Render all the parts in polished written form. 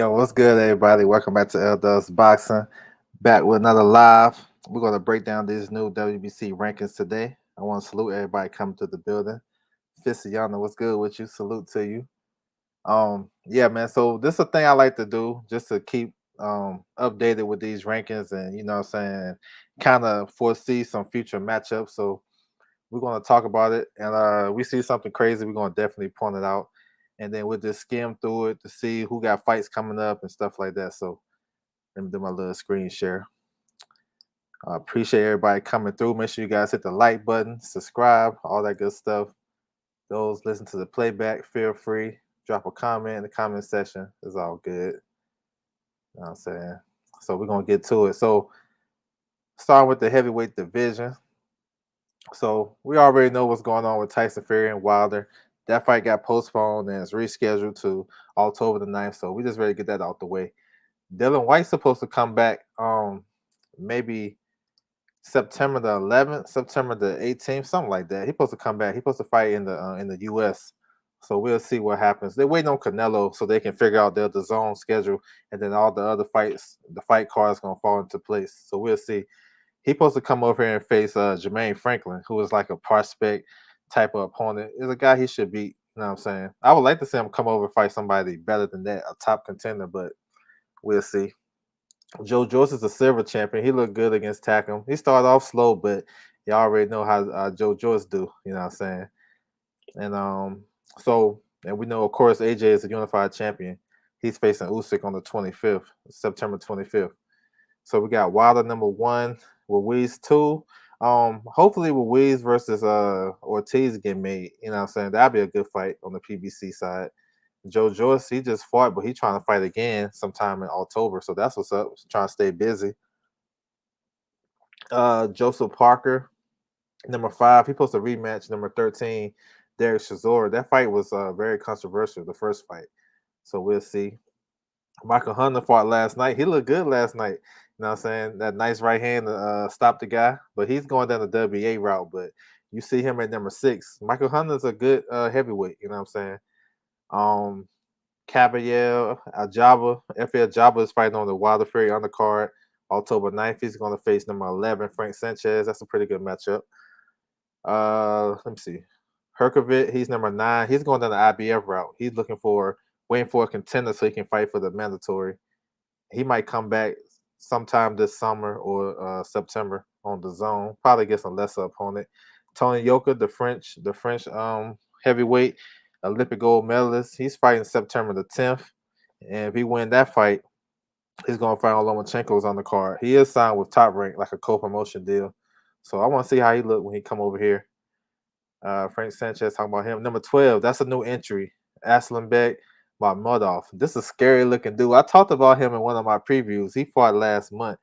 Yo, what's good, everybody? Welcome back to Elders Boxing. Back with another live. We're going to break down these new WBC rankings today. I want to salute everybody coming to the building. Fissiana, what's good with you? Salute to you. Yeah, man. So this is a thing I like to do just to keep updated with these rankings and what I'm saying, kind of foresee some future matchups. So we're going to talk about it, and we see something crazy, we're going to definitely point it out, and then we'll just skim through it to see who got fights coming up and stuff like that. So let me do my little screen share. I appreciate everybody coming through. Make sure you guys hit the like button, subscribe, all that good stuff. Those listen to the playback, feel free. Drop a comment in the comment section. It's all good. You know what I'm saying? So we're going to get to it. So starting with the heavyweight division. So we already know what's going on with Tyson Fury and Wilder. That fight got postponed and it's rescheduled to October the 9th. So we just ready to get that out the way. Dylan White's supposed to come back maybe September the 11th, September the 18th, something like that. He's supposed to come back. He's supposed to fight in the US. So we'll see what happens. They're waiting on Canelo so they can figure out the zone schedule, and then all the other fights, the fight cards gonna fall into place. So we'll see. He's supposed to come over here and face Jermaine Franklin, who is like a prospect type of opponent. Is a guy he should beat. You know what I'm saying? I would like to see him come over and fight somebody better than that, a top contender, but we'll see. Joe Joyce is a silver champion. He looked good against Tackam. He started off slow, but you already know how Joe Joyce do. You know what I'm saying? And and we know, of course, AJ is a unified champion. He's facing Usyk on the 25th, September 25th. So we got Wilder number 1, Ruiz 2. Hopefully Ruiz versus Ortiz get made. You know what I'm saying? That'd be a good fight on the PBC side. Joe Joyce, he just fought, but he's trying to fight again sometime in October. So that's what's up. He's trying to stay busy. Joseph Parker, number 5. He supposed to rematch number 13, Derek Chisora. That fight was very controversial, the first fight. So we'll see. Michael Hunter fought last night. He looked good last night. You know what I'm saying? That nice right hand to stop the guy. But he's going down the WA route. But you see him at number 6. Michael Hunter's a good heavyweight. You know what I'm saying? Caballero Ajaba, FL Ajaba is fighting on the Wilder Fury undercard. October 9th, he's going to face number 11, Frank Sanchez. That's a pretty good matchup. Let me see. Herkovic, he's number 9. He's going down the IBF route. He's waiting for a contender so he can fight for the mandatory. He might come back sometime this summer or September on the zone. Probably get some lesser opponent. Tony Yoka, the French heavyweight Olympic gold medalist. He's fighting September the 10th. And if he win that fight, he's going to fight on Lomachenko's on the card. He is signed with Top Rank, like a co-promotion deal. So I want to see how he look when he come over here. Frank Sanchez, talking about him. Number 12, that's a new entry. Aslanbek Mahmudov. This is a scary looking dude. I talked about him in one of my previews. He fought last month.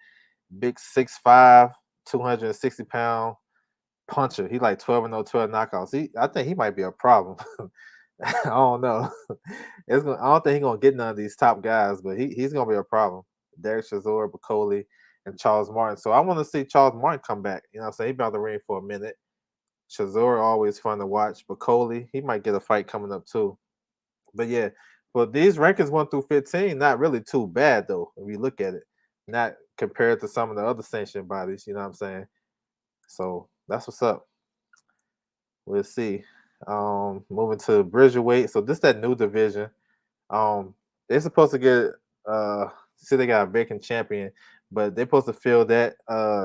Big 6'5", 260-pound puncher. He like 12-0, 12 knockouts. I think he might be a problem. I don't know. I don't think he's gonna get none of these top guys, but he's gonna be a problem. Derek Chisora, Bacoli, and Charles Martin. So I want to see Charles Martin come back. You know what I'm saying? He's been on the ring for a minute. Chisora always fun to watch. Bacoli, he might get a fight coming up too. But yeah, but these rankings 1 through 15, not really too bad though, if you look at it. Not compared to some of the other sanctioned bodies, you know what I'm saying? So that's what's up. We'll see. Moving to Bridgerweight. So this that new division. They're supposed to get see they got a vacant champion, but they're supposed to fill that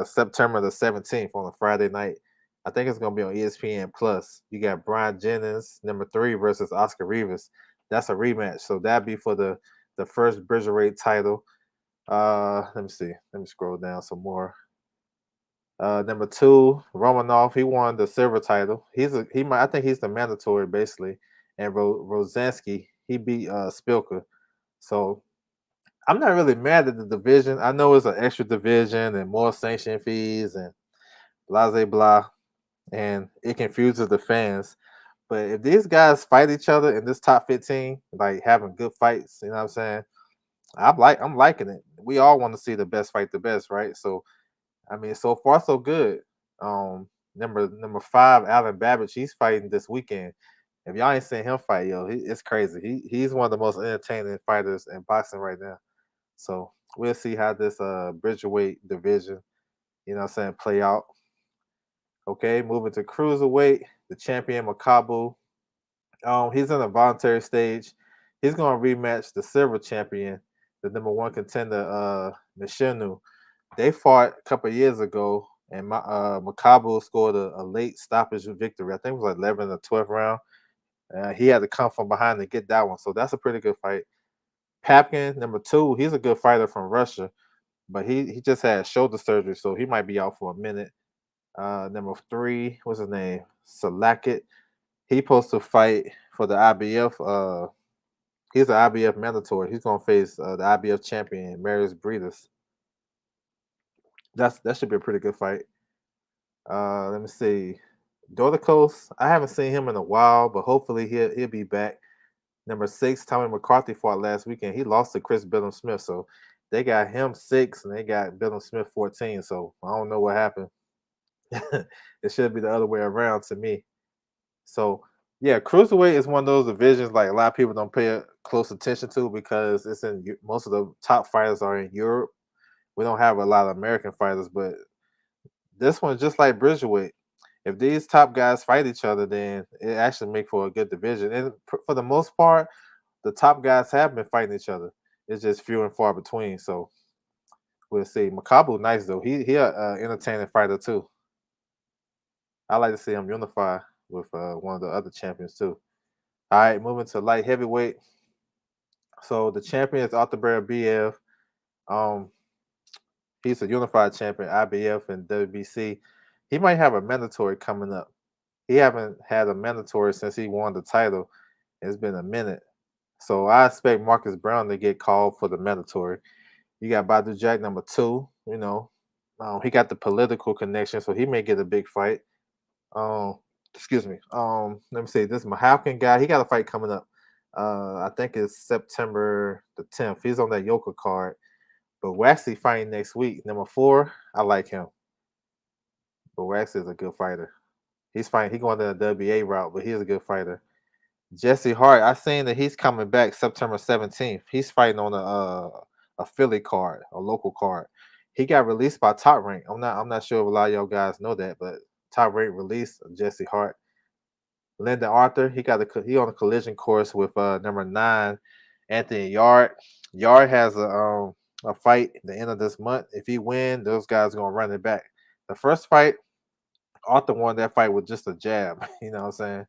September the 17th on a Friday night. I think it's gonna be on ESPN Plus. You got Brian Jennings, number 3, versus Oscar Rivas. That's a rematch. So that'd be for the first Bridgerweight title. Let me see. Let me scroll down some more. Number 2, Romanov. He won the silver title. I think he's the mandatory basically. And Rosansky, he beat Spilka. So I'm not really mad at the division. I know it's an extra division and more sanction fees and blah blah blah, and it confuses the fans. But if these guys fight each other in this top 15, like having good fights, you know what I'm saying? I'm liking it. We all want to see the best fight the best, right? So I mean, so far so good. Number 5, Alan Babbage, he's fighting this weekend. If y'all ain't seen him fight, yo, it's crazy. He's one of the most entertaining fighters in boxing right now. So we'll see how this bridgerweight division, play out. Okay, moving to cruiserweight, the champion Makabu. He's in a voluntary stage. He's gonna rematch the silver champion, the number one contender, Nishinu. They fought a couple of years ago, and Makabu scored a late stoppage victory. I think it was like 11 or 12th round. He had to come from behind to get that one, so that's a pretty good fight. Papkin, number two, he's a good fighter from Russia, but he just had shoulder surgery, so he might be out for a minute. Number three, what's his name? Salakit. He supposed to fight for the IBF. He's an IBF mandatory. He's gonna face the IBF champion Marius Briedis. That should be a pretty good fight. Let me see. Dorticos, I haven't seen him in a while, but hopefully he'll be back. Number six, Tommy McCarthy fought last weekend. He lost to Chris Billum Smith, so they got him 6 and they got Billum Smith 14. So I don't know what happened. It should be the other way around to me. So yeah, cruiserweight is one of those divisions like a lot of people don't pay close attention to because it's in most of the top fighters are in Europe. We don't have a lot of American fighters, but this one just like Bridgerweight. If these top guys fight each other, then it actually make for a good division. And for the most part, the top guys have been fighting each other. It's just few and far between. So we'll see. Makabu nice though. He a entertaining fighter too. I like to see him unify with one of the other champions too. All right, moving to light heavyweight. So the champion is Arthur Bear BF. Um, he's a unified champion, IBF and WBC. He might have a mandatory coming up. He haven't had a mandatory since he won the title. It's been a minute. So I expect Marcus Brown to get called for the mandatory. You got Badu Jack number two. He got the political connection, so he may get a big fight. Um, excuse me. Let me see. This Mahalkin guy, he got a fight coming up. I think it's September the 10th. He's on that Yoka card. But Waxy fighting next week. Number four, I like him. But Waxy is a good fighter. He's fighting. He going to the WBA route, but he's a good fighter. Jesse Hart, I seen that he's coming back September 17th. He's fighting on a Philly card, a local card. He got released by Top Rank. I'm not sure if a lot of y'all guys know that, but Top Rank released Jesse Hart. Lyndon Arthur, he on a collision course with number 9, Anthony Yard. Yard has a fight at the end of this month. If he win, those guys are gonna run it back. The first fight, Arthur won that fight with just a jab. You know what I'm saying?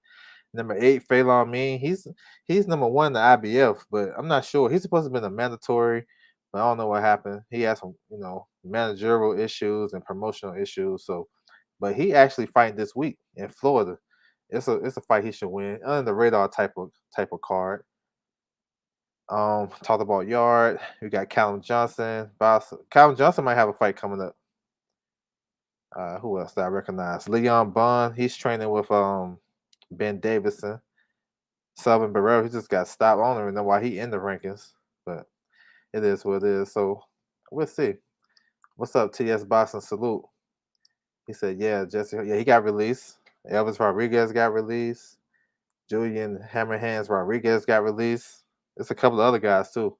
Number 8, Phelan Mean. He's number 1 in the IBF, but I'm not sure. He's supposed to have been a mandatory, but I don't know what happened. He had some, managerial issues and promotional issues. So, but he actually fighting this week in Florida. It's a fight he should win. Under the radar type of card. Talked about Yard. We got Callum Johnson. Callum Johnson might have a fight coming up. Who else that I recognize? Leon Bond. He's training with Ben Davison. Selvin Barrero, he just got stopped. I don't even know why he in the rankings, but it is what it is. So we'll see. What's up, TS Boxing? Salute. He said, yeah, Jesse. Yeah, he got released. Elvis Rodriguez got released. Julian Hammerhands Rodriguez got released. There's a couple of other guys too.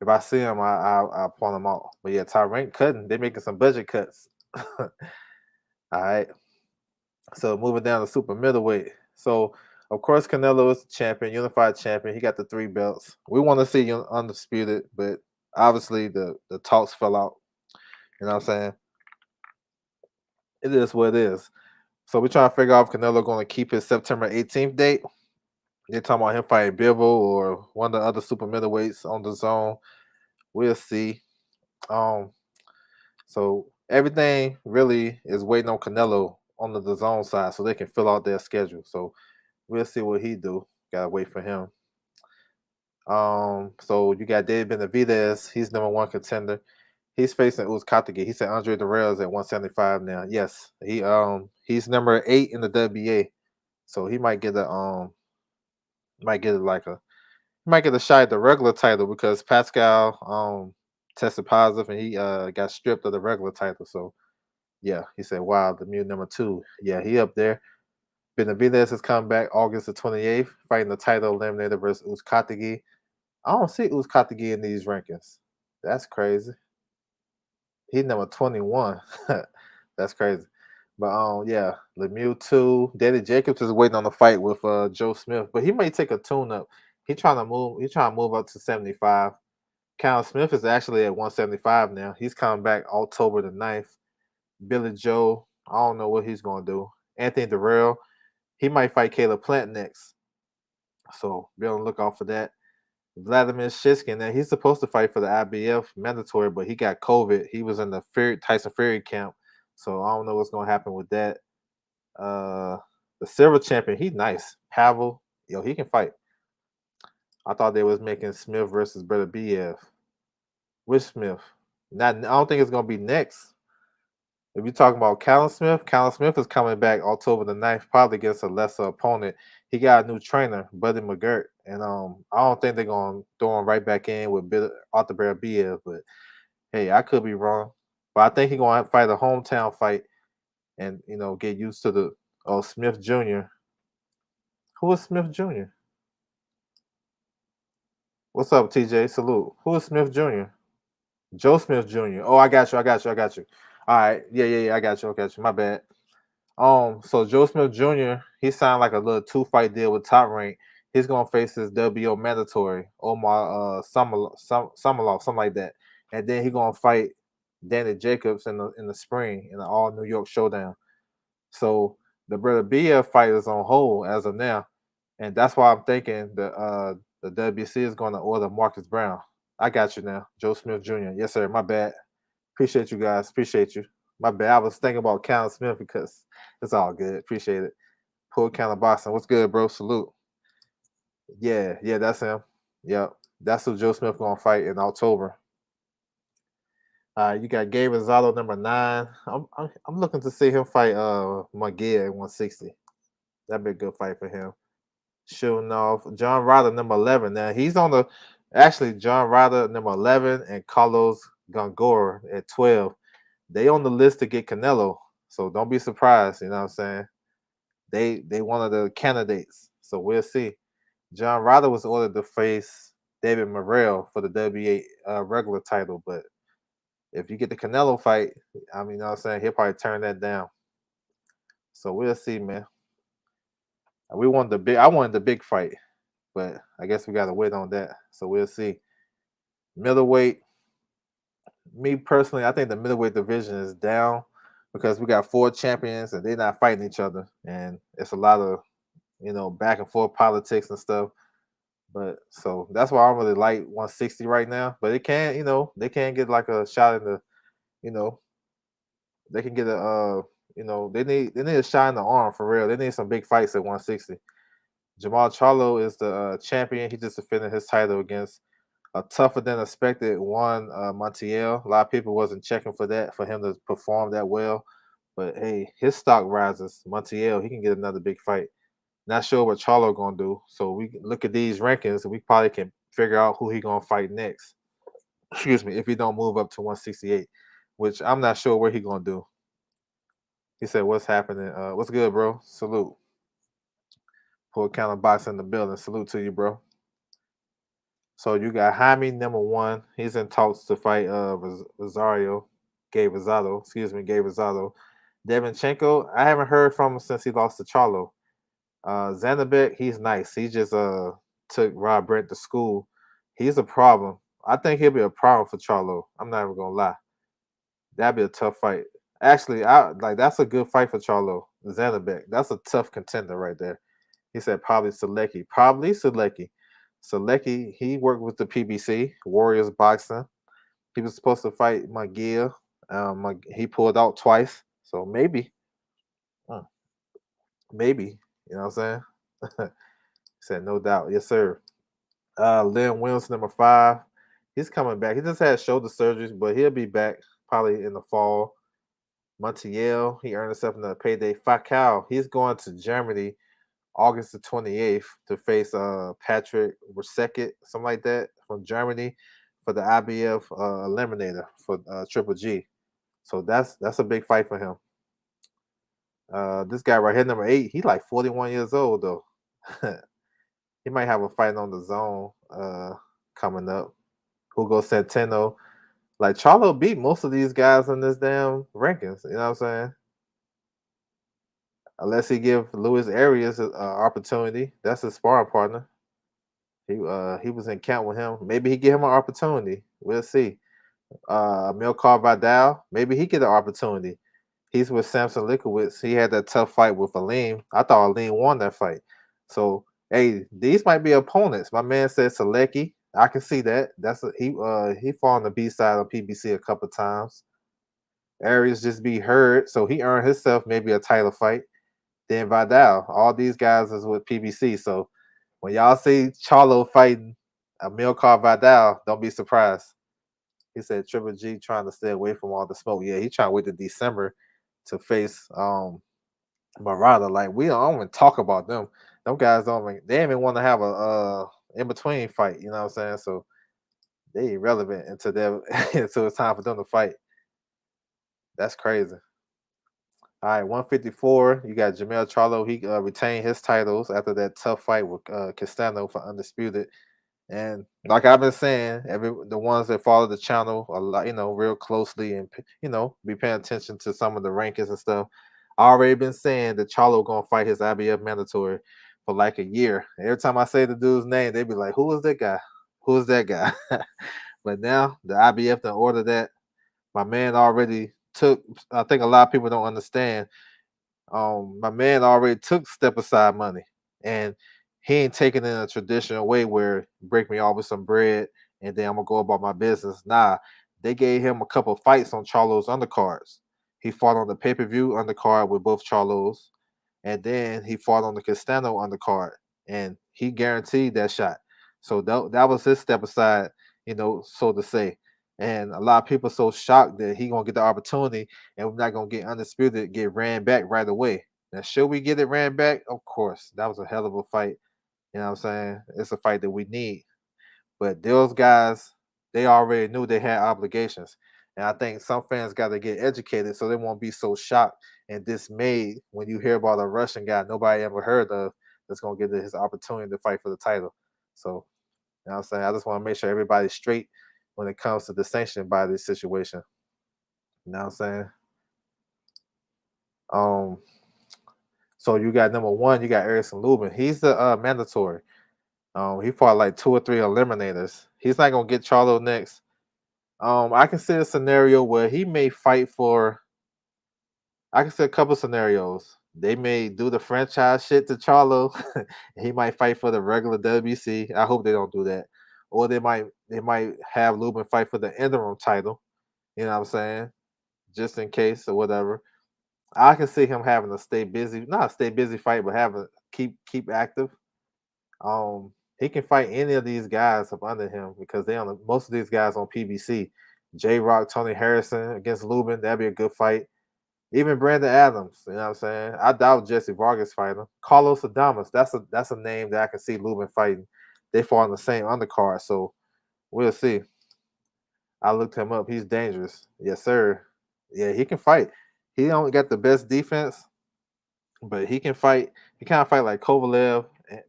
If I see them, I'll point them out. But yeah, Tyrant cutting. They're making some budget cuts. All right. So moving down to super middleweight. So of course Canelo is the champion, unified champion. He got the 3 belts. We want to see you undisputed, but obviously the talks fell out. You know what I'm saying? It is what it is. So we're trying to figure out if Canelo going to keep his September 18th date. They're talking about him fighting Bivol or one of the other super middleweights on the zone. We'll see. So everything really is waiting on Canelo on the zone side so they can fill out their schedule. So we'll see what he do. Gotta wait for him. So you got David Benavidez. He's number 1 contender. He's facing Uzkatagi. He said Andre Dirrell is at 175 now. Yes, he's number 8 in the WBA. So he might get a shot at the regular title because Pascal tested positive and he got stripped of the regular title. So yeah, he said, wow, the mute number 2. Yeah, he up there. Benavidez is coming back August the 28th, fighting the title eliminator versus Uzcategui. I don't see Uzcategui in these rankings. That's crazy. He's number 21. That's crazy. But yeah, Lemieux too. Danny Jacobs is waiting on the fight with Joe Smith, but he may take a tune up. He's trying to move up to 75. Callum Smith is actually at 175 now. He's coming back October the 9th. Billy Joe, I don't know what he's gonna do. Anthony Durrell, he might fight Caleb Plant next. So be on the lookout for that. Vladimir Shishkin, and he's supposed to fight for the IBF mandatory, but he got COVID. He was in the Tyson Fury camp, so I don't know what's gonna happen with that. Uh, the silver champion, he's nice. Pavel, yo, he can fight. I thought they was making Smith versus Brother BF. Which Smith? Not, I don't think it's gonna be next. If you're talking about Callum Smith is coming back October the 9th, probably against a lesser opponent. He got a new trainer, Buddy McGirt, and I don't think they're gonna throw him right back in with Arthur Bear BF. But hey, I could be wrong. But I think he's gonna fight a hometown fight, and get used to the Smith Jr. Who is Smith Jr.? What's up, TJ? Salute. Who is Smith Jr.? Joe Smith Jr. Oh, I got you. All right, yeah. I got you. My bad. So Joe Smith Jr. He signed like a little 2-fight deal with Top Rank. He's gonna face his WO mandatory, Omar Samalov, something like that, and then he's gonna fight Danny Jacobs in the spring in the All New York Showdown. So the Brother BF fight is on hold as of now, and that's why I'm thinking the WBC is going to order Marcus Brown. I got you now, Joe Smith Jr. Yes, sir. My bad. Appreciate you guys. Appreciate you. My bad. I was thinking about Callum Smith because it's all good. Appreciate it. Pull Callum Boston. What's good, bro? Salute. Yeah, that's him. Yep. That's who Joe Smith gonna fight in October. You got Gabe Rosado number 9. I'm looking to see him fight Miguel at 160. That'd be a good fight for him. Shooting off John Ryder number 11. Now he's on the John Ryder number 11 and Carlos Gongora at 12. They on the list to get Canelo, so don't be surprised. You know what I'm saying? They one of the candidates, so we'll see. John Ryder was ordered to face David Morrell for the WA regular title, but if you get the Canelo fight, I mean, you know what I'm saying, he'll probably turn that down. So we'll see, man. I wanted the big fight, but I guess we gotta wait on that. So we'll see. Middleweight, me personally, I think the middleweight division is down because we got 4 champions and they're not fighting each other, and it's a lot of back and forth politics and stuff. But so that's why I'm really light 160 right now. But it can, they can get like a shot in the, you know, they can get a, they need a shot in the arm for real. They need some big fights at 160. Jamal Charlo is the champion. He just defended his title against a tougher than expected Juan Montiel. A lot of people wasn't checking for him to perform that well. But hey, his stock rises. Montiel, he can get another big fight. Not sure what Charlo gonna do. So we look at these rankings and we probably can figure out who he gonna fight next. Excuse me, if he don't move up to 168, which I'm not sure what he gonna do. He said, "What's happening? What's good, bro? Salute." Full count of box in the building. Salute to you, bro. So you got Jaime number 1. He's in talks to fight Rosario, Gabe Rosado. Excuse me, Gabe Rosado. Devinchenko, I haven't heard from him since he lost to Charlo. Zanabek, he's nice. He just took Rob Brent to school. He's a problem. I think he'll be a problem for Charlo. I'm not even gonna lie. That'd be a tough fight. Actually, I like that's a good fight for Charlo. Zanabek. That's a tough contender right there. He said probably Selecki. Probably Selecki. Selecki, he worked with the PBC, Warriors Boxing. He was supposed to fight McGill. He pulled out twice. So maybe. Hmm, maybe. You know what I'm saying? Said no doubt. Yes, sir. Lynn Williams, number 5. He's coming back. He just had shoulder surgeries, but he'll be back probably in the fall. Montiel, he earned himself another payday. Fakal, he's going to Germany August the 28th to face Patrick Roseket, something like that, from Germany for the IBF eliminator for Triple G. So that's a big fight for him. This guy right here, number 8, he like 41 years old though. He might have a fight on the zone coming up. Hugo Centeno. Like Charlo beat most of these guys in this damn rankings. You know what I'm saying? Unless he give Luis Arias an opportunity, that's his sparring partner. He was in camp with him. Maybe he give him an opportunity. We'll see. Milcar Vidal, maybe he get an opportunity. He's with Samson Likowitz. He had that tough fight with Aleem. I thought Aleem won that fight. So hey, these might be opponents. My man said Selecki. I can see that. He fought on the B side of PBC a couple times. Arias just be hurt, so he earned himself maybe a title fight. Then Vidal. All these guys is with PBC. So when y'all see Charlo fighting Milcar Vidal, don't be surprised. He said Triple G trying to stay away from all the smoke. Yeah, he trying to wait to December to face Murata. Like we don't even talk about them. Them guys they even want to have a in between fight. You know what I'm saying? So they irrelevant until until it's time for them to fight. That's crazy. All right, 154. You got Jamel Charlo. He retained his titles after that tough fight with Castano for undisputed. And like I've been saying, the ones that follow the channel a lot, real closely, and be paying attention to some of the rankings and stuff. I already been saying that Charlo gonna fight his IBF mandatory for like a year. Every time I say the dude's name, they be like, "Who is that guy? Who is that guy?" But now the IBF done ordered that. My man already took. I think a lot of people don't understand. My man already took step aside money, and he ain't taking it in a traditional way where break me off with some bread and then I'm gonna go about my business. Nah, they gave him a couple fights on Charlo's undercards. He fought on the pay-per-view undercard with both Charlos, and then he fought on the Castano undercard, and he guaranteed that shot. So that was his step aside, so to say. And a lot of people so shocked that he gonna get the opportunity, and we're not gonna get undisputed, get ran back right away. Now, should we get it ran back? Of course, that was a hell of a fight. You know what I'm saying? It's a fight that we need. But those guys, they already knew they had obligations. And I think some fans got to get educated so they won't be so shocked and dismayed when you hear about a Russian guy nobody ever heard of that's going to get his opportunity to fight for the title. So, you know what I'm saying? I just want to make sure everybody's straight when it comes to the sanctioned by this situation. You know what I'm saying? Um, so you got number one, you got Erickson Lubin. He's the mandatory. He fought like 2 or 3 eliminators. He's not gonna get Charlo next. I can see a scenario where he may fight for. I can see a couple scenarios. They may do the franchise shit to Charlo. He might fight for the regular WBC. I hope they don't do that. Or they might have Lubin fight for the interim title. You know what I'm saying? Just in case or whatever. I can see him having to stay busy, not a stay busy fight, but having keep active. He can fight any of these guys up under him because most of these guys on PBC. J Rock, Tony Harrison against Lubin, that'd be a good fight. Even Brandon Adams, you know what I'm saying? I doubt Jesse Vargas fighting. Carlos Adamas, that's a name that I can see Lubin fighting. They fall on the same undercard, so we'll see. I looked him up. He's dangerous. Yes, sir. Yeah, he can fight. He don't got the best defense, but he can fight. He kind of fight like Kovalev,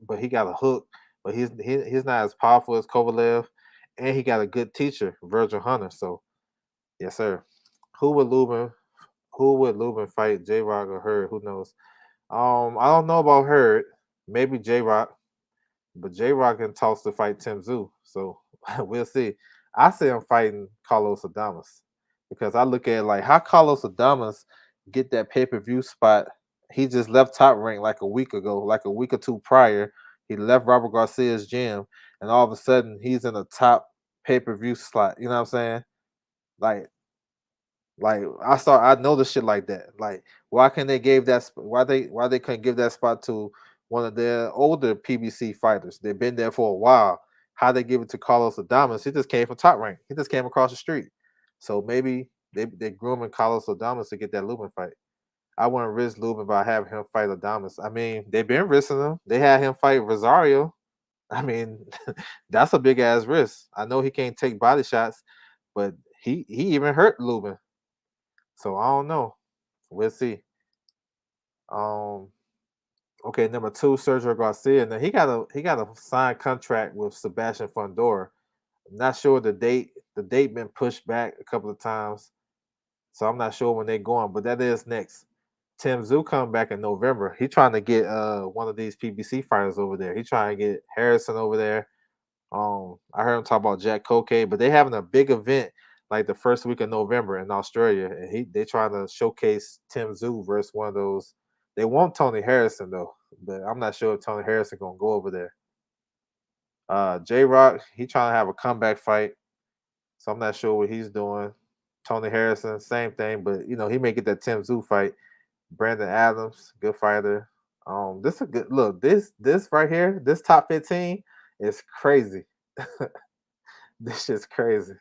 but he got a hook. But he's not as powerful as Kovalev, and he got a good teacher, Virgil Hunter. So yes, sir. Who would Lubin? Who would Lubin fight? J Rock or Hurd? Who knows? I don't know about Hurd. Maybe J Rock, but J Rock can toss to fight Tim Zoo. So we'll see. I see him fighting Carlos Adamas because I look at like how Carlos Adamas get that pay-per-view spot. He just left Top Rank like a week ago, like a week or two prior. He left Robert Garcia's gym, and all of a sudden he's in a top pay-per-view slot. You know what I'm saying? Like like I know the shit like that. Like why can't they give that why they couldn't give that spot to one of their older PBC fighters? They've been there for a while. How they give it to Carlos Adamas? He just came from Top Rank. He just came across the street. So maybe they grooming Carlos Adamas to get that Lubin fight. I wouldn't risk Lubin by having him fight Adamas. I mean, they've been risking him. They had him fight Rosario. I mean, that's a big ass risk. I know he can't take body shots, but he even hurt Lubin. So I don't know. We'll see. Um, okay, number two, Sergio Garcia. Now he got a signed contract with Sebastian Fundora. I'm not sure the date. The date been pushed back a couple of times, so I'm not sure when they're going. But that is next. Tim Zoo coming back in November. He trying to get one of these PBC fighters over there. He trying to get Harrison over there. I heard him talk about Jack Koke, but they having a big event like the first week of November in Australia, and they trying to showcase Tim Zoo versus one of those. They want Tony Harrison though, but I'm not sure if Tony Harrison gonna go over there. J Rock, he trying to have a comeback fight, so I'm not sure what he's doing. Tony Harrison, same thing, but he may get that Tim Zoo fight. Brandon Adams, good fighter. This is a good look. This right here, this top 15 is crazy. This shit's crazy.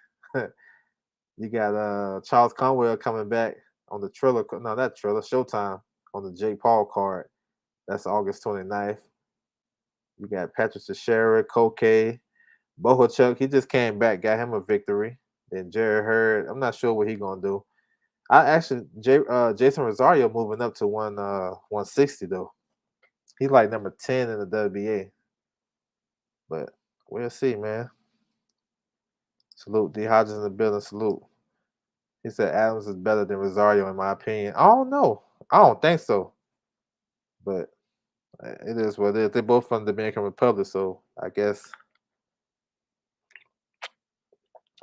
You got Charles Conwell coming back on the Triller. No, not Triller. Showtime on the Jake Paul card. That's August 29th. You got Patrick Teixeira, Koke, Bohachuk. He just came back, got him a victory. Then Jerry Hurd. I'm not sure what he gonna do. I actually Jason Rosario moving up to 160 though. He's like number 10 in the WBA. But we'll see, man. Salute. D Hodges in the building. Salute. He said Adams is better than Rosario in my opinion. I don't know. I don't think so. But it is what it is. They're both from the Dominican Republic, so I guess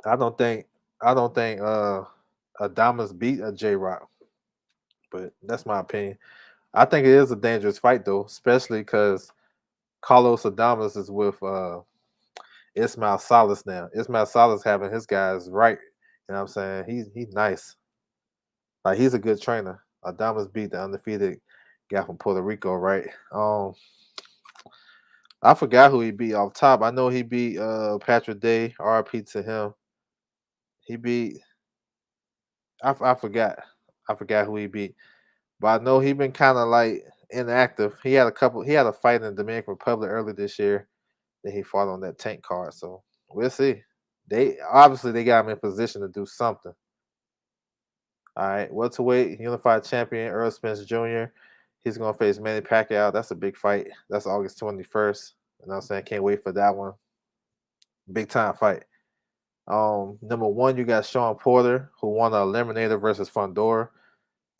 I don't think Adamas beat a J Rock. But that's my opinion. I think it is a dangerous fight though, especially because Carlos Adamas is with Ismail Salas now. Ismail Salas having his guys right. You know what I'm saying? He's nice. Like he's a good trainer. Adamas beat the undefeated guy from Puerto Rico, right? I forgot who he beat off top. I know he beat Patrick Day, RP to him. He beat I forgot. I forgot who he beat. But I know he been kind of like inactive. He had a fight in the Dominican Republic early this year that he fought on that tank card. So we'll see. They got him in position to do something. All right, welterweight unified champion Earl Spence Jr. He's gonna face Manny Pacquiao. That's a big fight. That's August 21st. You know what I'm saying? Can't wait for that one. Big time fight. Number one, you got Sean Porter, who won an eliminator versus Fundora.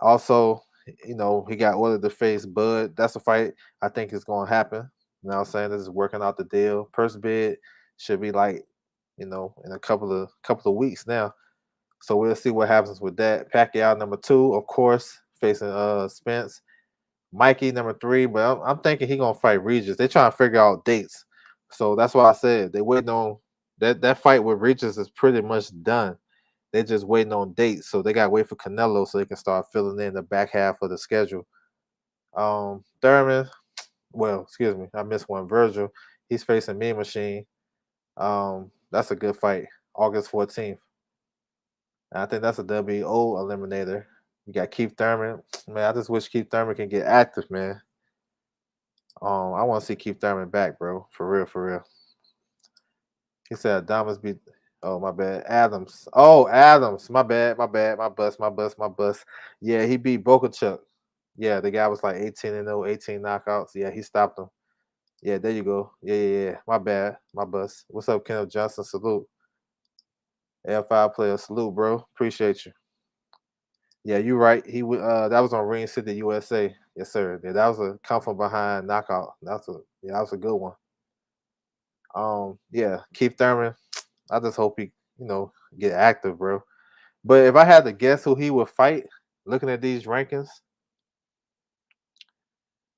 Also, he got ordered to face Bud. That's a fight I think is gonna happen. You know what I'm saying? This is working out the deal. Purse bid should be like, in a couple of weeks now. So we'll see what happens with that. Pacquiao number two, of course, facing Spence. Mikey number three, but I'm thinking he gonna fight Regis. They trying to figure out dates, so that's why I said they waiting on that fight with Regis is pretty much done. They just waiting on dates, so they got to wait for Canelo so they can start filling in the back half of the schedule. Thurman, well, excuse me, I missed one. Virgil, he's facing Mean Machine. That's a good fight, August 14th. And I think that's a WO eliminator. You got Keith Thurman. Man, I just wish Keith Thurman can get active, man. I want to see Keith Thurman back, bro. For real, for real. He said Adamas beat. Oh, my bad. Adams. Oh, Adams. My bad. My bad. My bus. My bus. My bus. Yeah, he beat Bokachuk. Yeah, the guy was like 18-0, 18 knockouts. Yeah, he stopped him. Yeah, there you go. Yeah, yeah, yeah. My bad. My bus. What's up, Kenneth Johnson? Salute. L5 player. Salute, bro. Appreciate you. Yeah, you right. That was on Ring City, USA. Yes, sir. Yeah, that was a come from behind knockout. That was a good one. Yeah, Keith Thurman. I just hope he, get active, bro. But if I had to guess who he would fight, looking at these rankings,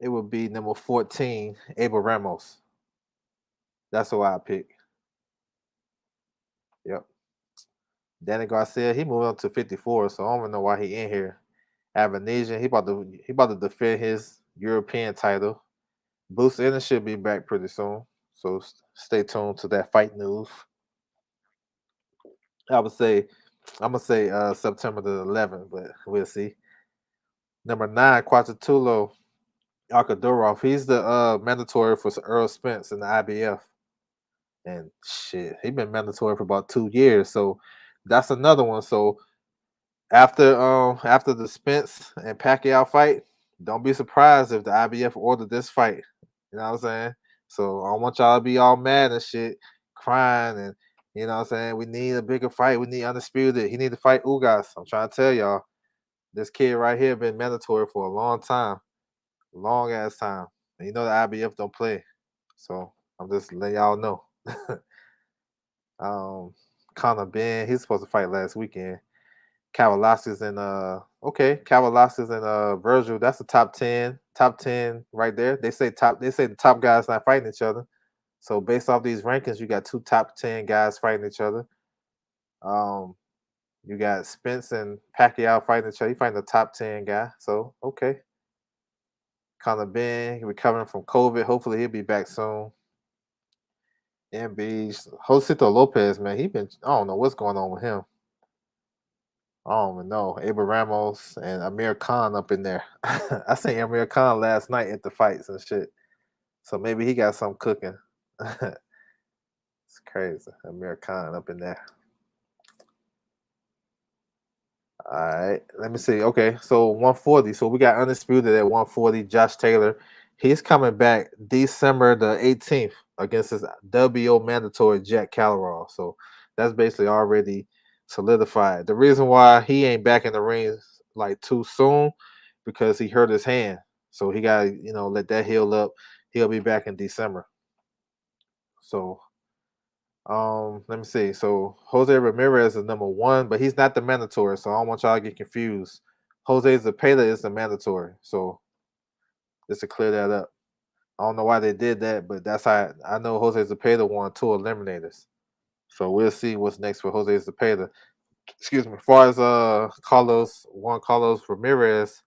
it would be number 14, Abel Ramos. That's who I pick. Yep. Danny Garcia, he moved up to 54, so I don't even know why he in here. Avanesian, he about to defend his European title. Boost Ennis should be back pretty soon. So stay tuned to that fight news. I would say I'm gonna say September the 11th, but we'll see. Number 9, Quatatulo Alkadorov. He's the mandatory for Earl Spence in the IBF. And shit, he been mandatory for about 2 years. So that's another one. So after the Spence and Pacquiao fight, Don't be surprised if the IBF ordered this fight. You know what I'm saying? So I don't want y'all to be all mad and shit, crying and you know what I'm saying. We need a bigger fight. We need undisputed. He need to fight Ugas. I'm trying to tell y'all, this kid right here been mandatory for a long time, long ass time. And you know the IBF don't play. So I'm just letting y'all know. um, Conor Ben, he's supposed to fight last weekend. Kavaliauskas and Kavaliauskas and Virgil. That's the top 10 right there. They say the top guys not fighting each other. So based off these rankings, you got two top 10 guys fighting each other. Um, you got Spence and Pacquiao fighting each other. You fighting the top 10 guy. So okay, Conor Ben recovering from COVID. Hopefully he'll be back soon. MB Josito Lopez, man, I don't know what's going on with him. I don't even know. Abel Ramos and Amir Khan up in there. I seen Amir Khan last night at the fights and shit. So maybe he got something cooking. It's crazy. Amir Khan up in there. All right. Let me see. Okay. So 140. So we got undisputed at 140. Josh Taylor. He's coming back December the 18th against his WO mandatory Jack Calleron. So that's basically already solidified. The reason why he ain't back in the ring like too soon because he hurt his hand. So he got to, let that heal up. He'll be back in December. So let me see. So Jose Ramirez is number one, but he's not the mandatory. So I don't want y'all to get confused. Jose Zepeda is the mandatory. So just to clear that up. I don't know why they did that, but that's how I know Jose Zepeda won two eliminators. So we'll see what's next for Jose Zepeda. Excuse me. As far as Carlos Ramirez,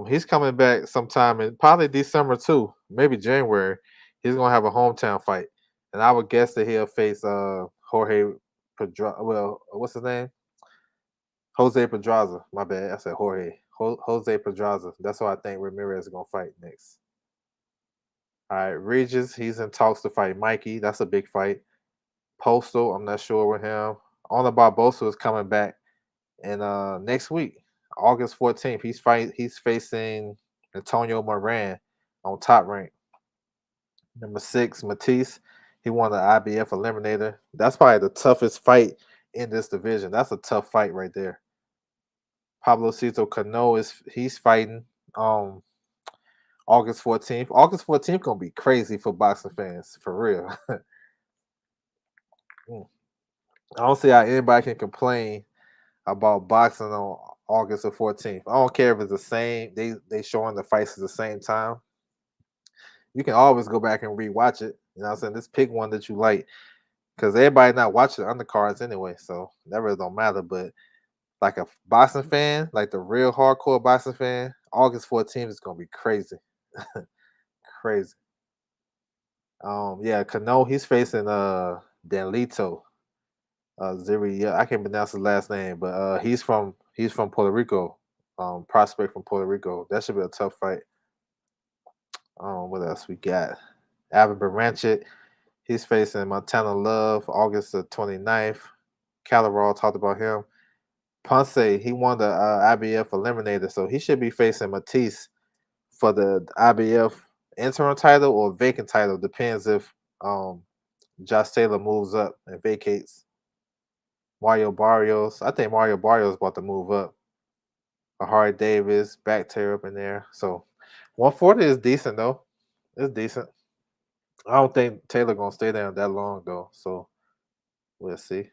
he's coming back sometime in probably December too, maybe January. He's gonna have a hometown fight, and I would guess that he'll face Jorge Pedraza. Well, what's his name? Jose Pedraza. My bad. I said Jorge. Jose Pedraza. That's who I think Ramirez is gonna fight next. All right, Regis. He's in talks to fight Mikey. That's a big fight. Postal. I'm not sure with him. Only Barbosa is coming back, and next week, August 14th, He's facing Antonio Moran on Top Rank. Number 6, Matisse. He won the IBF Eliminator. That's probably the toughest fight in this division. That's a tough fight right there. Pablo Cito Cano he's fighting um August 14th. August 14th gonna be crazy for boxing fans, for real. Mm. I don't see how anybody can complain about boxing on August the 14th. I don't care if it's the same. They showing the fights at the same time. You can always go back and rewatch it. You know what I'm saying? Just pick one that you like. Because everybody not watching the undercards anyway, so that really don't matter. But like a boxing fan, like the real hardcore boxing fan, August 14th is gonna be crazy. Crazy. Yeah, Cano, he's facing Danlito. Ziri, yeah, I can't pronounce his last name, but he's from Puerto Rico. Prospect from Puerto Rico. That should be a tough fight. What else we got? Alvin Baranchik, he's facing Montana Love August the 29th. Calleron talked about him. Ponce, he won the IBF Eliminator, so he should be facing Matisse for the IBF interim title or vacant title. Depends if Josh Taylor moves up and vacates. Mario Barrios, I think Mario Barrios about to move up. Harry Davis, back tear up in there. So 140 is decent though. It's decent. I don't think Taylor gonna stay there that long though. So we'll see.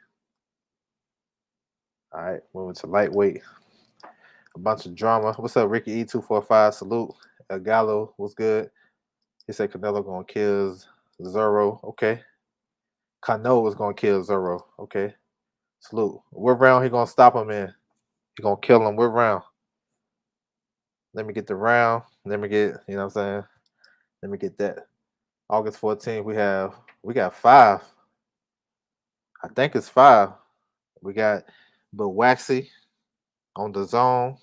All right, moving to lightweight. A bunch of drama. What's up, Ricky E245? Salute. Gallo, what's good? He said Canelo gonna kill Zoro. Okay. Cano was gonna kill Zoro. Okay. Salute. What round he gonna stop him in? He gonna kill him. What round? Let me get the round. Let me get, you know what I'm saying? Let me get that. August 14th, we got 5. I think it's 5. We got but Waxy on the zone.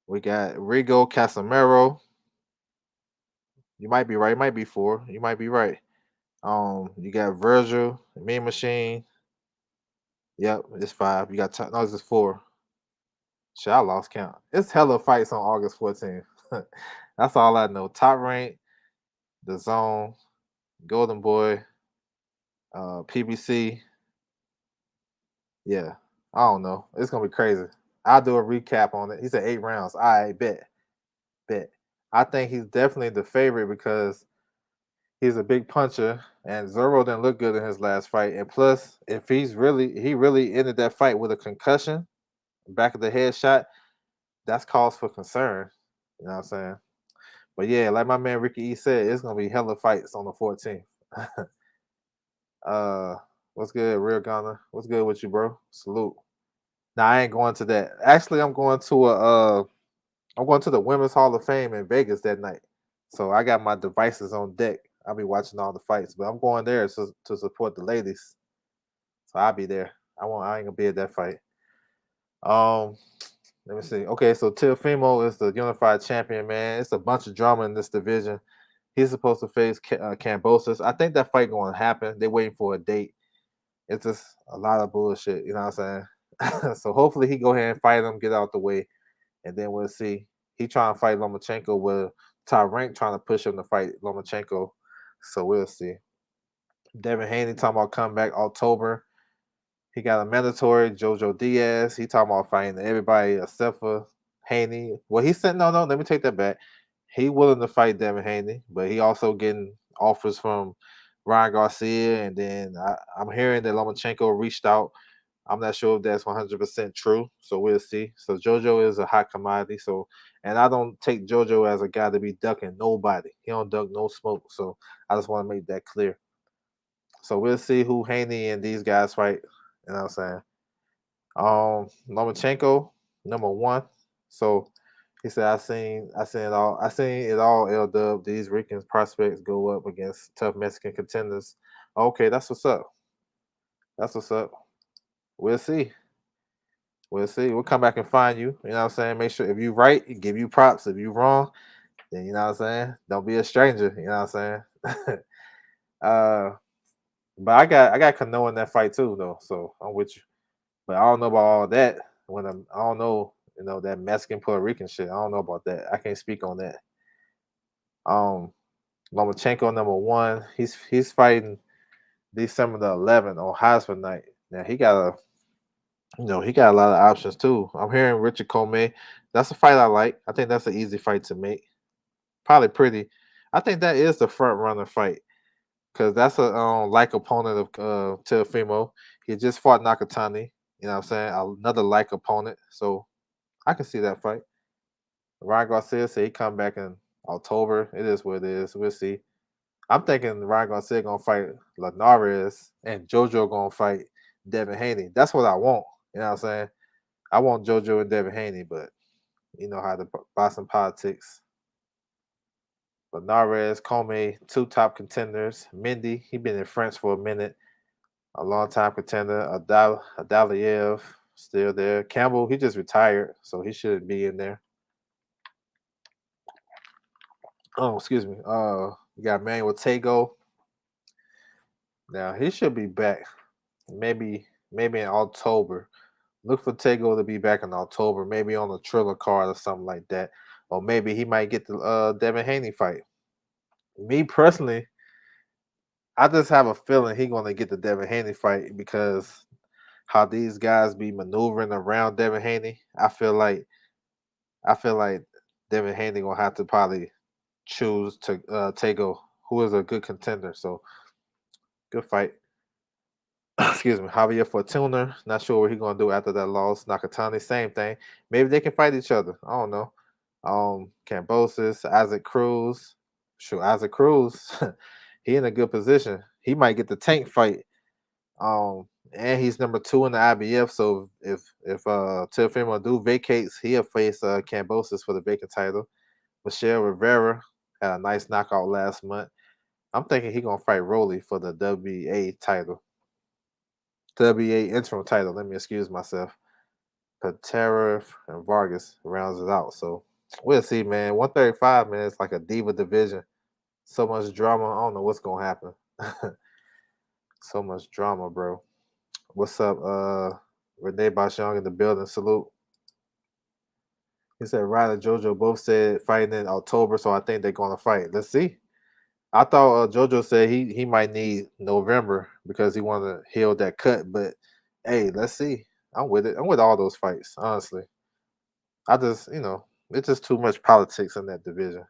We got Rigo Casamero. You might be right. It might be 4. You might be right. You got Virgil, Mean Machine. Yep, it's 5. You got no, this is 4. Shit, I lost count. It's hella fights on August 14th. That's all I know. Top rank, the zone, Golden Boy, PBC. Yeah, I don't know. It's gonna be crazy. I'll do a recap on it. He said 8 rounds. I bet. I think he's definitely the favorite because he's a big puncher, and Zoro didn't look good in his last fight. And plus, if he really ended that fight with a concussion, back of the head shot, that's cause for concern. You know what I'm saying? But yeah, like my man Ricky E said, it's gonna be hella fights on the 14th. uh, what's good, Real Gunner? What's good with you, bro? Salute. Now I ain't going to that. Actually, I'm going to the Women's Hall of Fame in Vegas that night. So I got my devices on deck. I'll be watching all the fights, but I'm going there to support the ladies. So I'll be there. I ain't gonna be at that fight. Um, let me see. Okay, so Teofimo is the unified champion, man. It's a bunch of drama in this division. He's supposed to face Cambosis. I think that fight going to happen. They're waiting for a date. It's just a lot of bullshit. You know what I'm saying? So hopefully he go ahead and fight him, get out the way, and then we'll see. He trying to fight Lomachenko with Tyrank trying to push him to fight Lomachenko. So we'll see. Devin Haney talking about comeback October. He got a mandatory Jojo Diaz. He talking about fighting everybody except for Haney. Well, he said no. Let me take that back. He willing to fight Devin Haney, but he also getting offers from Ryan Garcia, and then I'm hearing that Lomachenko reached out. I'm not sure if that's 100% true, so we'll see. So JoJo is a hot commodity. So, and I don't take JoJo as a guy to be ducking nobody. He don't duck no smoke. So I just want to make that clear. So we'll see who Haney and these guys fight. You know what I'm saying? Lomachenko, number one. So he said, I seen it all, L Dub. These Rican prospects go up against tough Mexican contenders. Okay, that's what's up. That's what's up. We'll see. We'll see. We'll come back and find you. You know what I'm saying? Make sure if you right, give you props. If you wrong, then you know what I'm saying? Don't be a stranger. You know what I'm saying? uh but I got Kano in that fight too though. So I'm with you. But I don't know about all that. I don't know, that Mexican Puerto Rican shit. I don't know about that. I can't speak on that. Um, Lomachenko number one. He's fighting December the 11th on Hosper night. Now he got a lot of options too. I'm hearing Richard Comey. That's a fight I like. I think that's an easy fight to make. Probably pretty. I think that is the front runner fight because that's a like opponent of Teofimo. He just fought Nakatani. You know what I'm saying? Another like opponent. So I can see that fight. Ryan Garcia said he come back in October. It is what it is. We'll see. I'm thinking Ryan Garcia gonna fight Linares and JoJo gonna fight Devin Haney. That's what I want. You know what I'm saying? I want JoJo and Devin Haney, but you know how the Boston politics. Linares, Comey, two top contenders. Mendy, he been in France for a minute. A long time contender. Adaliev, still there. Campbell, he just retired, so he should be in there. Oh, excuse me. You got Manuel Tago. Now he should be back. Maybe in October. Look for Tago to be back in October. Maybe on a Triller card or something like that. Or maybe he might get the Devin Haney fight. Me personally, I just have a feeling he gonna get the Devin Haney fight because how these guys be maneuvering around Devin Haney. I feel like Devin Haney gonna have to probably choose to Tago, who is a good contender. So good fight. Excuse me, Javier Fortuna. Not sure what he's gonna do after that loss. Nakatani, same thing. Maybe they can fight each other. I don't know. Cambosis, Isaac Cruz. Sure, Isaac Cruz. He in a good position. He might get the tank fight. And he's number two in the IBF. So if Teofimo do vacates, he'll face Cambosis for the vacant title. Michelle Rivera had a nice knockout last month. I'm thinking he gonna fight Rolly for the WBA title. WBA interim title. Let me excuse myself. Patera and Vargas rounds it out. So we'll see, man. 135, man, it's like a diva division. So much drama. I don't know what's gonna happen. So much drama, bro. What's up? Renee Bashong in the building. Salute. He said Ryan and JoJo both said fighting in October, so I think they're gonna fight. Let's see. I thought JoJo said he might need November because he wanted to heal that cut, but hey, let's see. I'm with it. I'm with all those fights, honestly. I just, it's just too much politics in that division.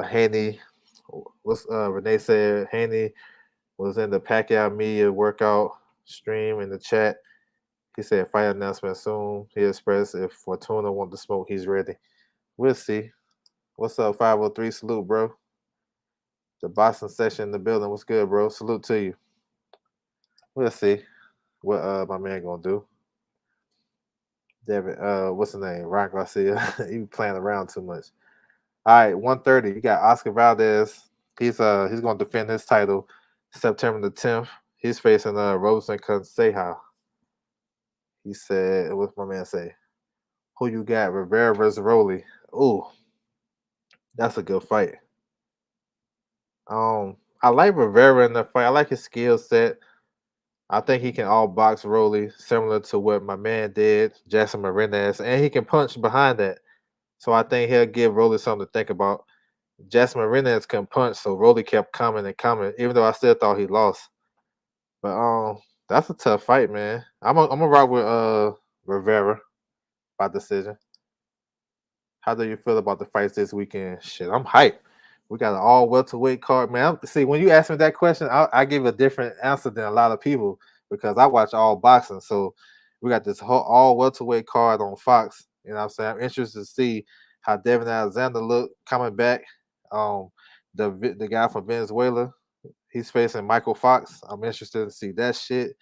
Haney, what's Renee said? Haney was in the Pacquiao media workout stream in the chat. He said fight announcement soon. He expressed if Fortuna want to smoke, he's ready. We'll see. What's up, 503? Salute, bro. The Boston session in the building. What's good, bro? Salute to you. We'll see what my man gonna do. Devin, what's the name? Ryan Garcia. He playing around too much. All right, 130. You got Oscar Valdez. He's gonna defend his title September the 10th. He's facing Rosen Conseja. He said, what's my man say? Who you got? Rivera versus Rolly. Ooh, that's a good fight. I like Rivera in the fight. I like his skill set. I think he can all box Rolly, similar to what my man did, Jackson Marinez, and he can punch behind that. So I think he'll give Rolly something to think about. Jackson Marinez can punch, so Rolly kept coming and coming, even though I still thought he lost. But that's a tough fight, man. I'm gonna rock with Rivera by decision. How do you feel about the fights this weekend? Shit, I'm hyped. We got an all welterweight card, man. See, when you ask me that question, I give a different answer than a lot of people because I watch all boxing. So we got this whole all welterweight card on Fox. You know what I'm saying? I'm interested to see how Devin Alexander look coming back. Um, the guy from Venezuela, he's facing Michael Fox. I'm interested to see that shit.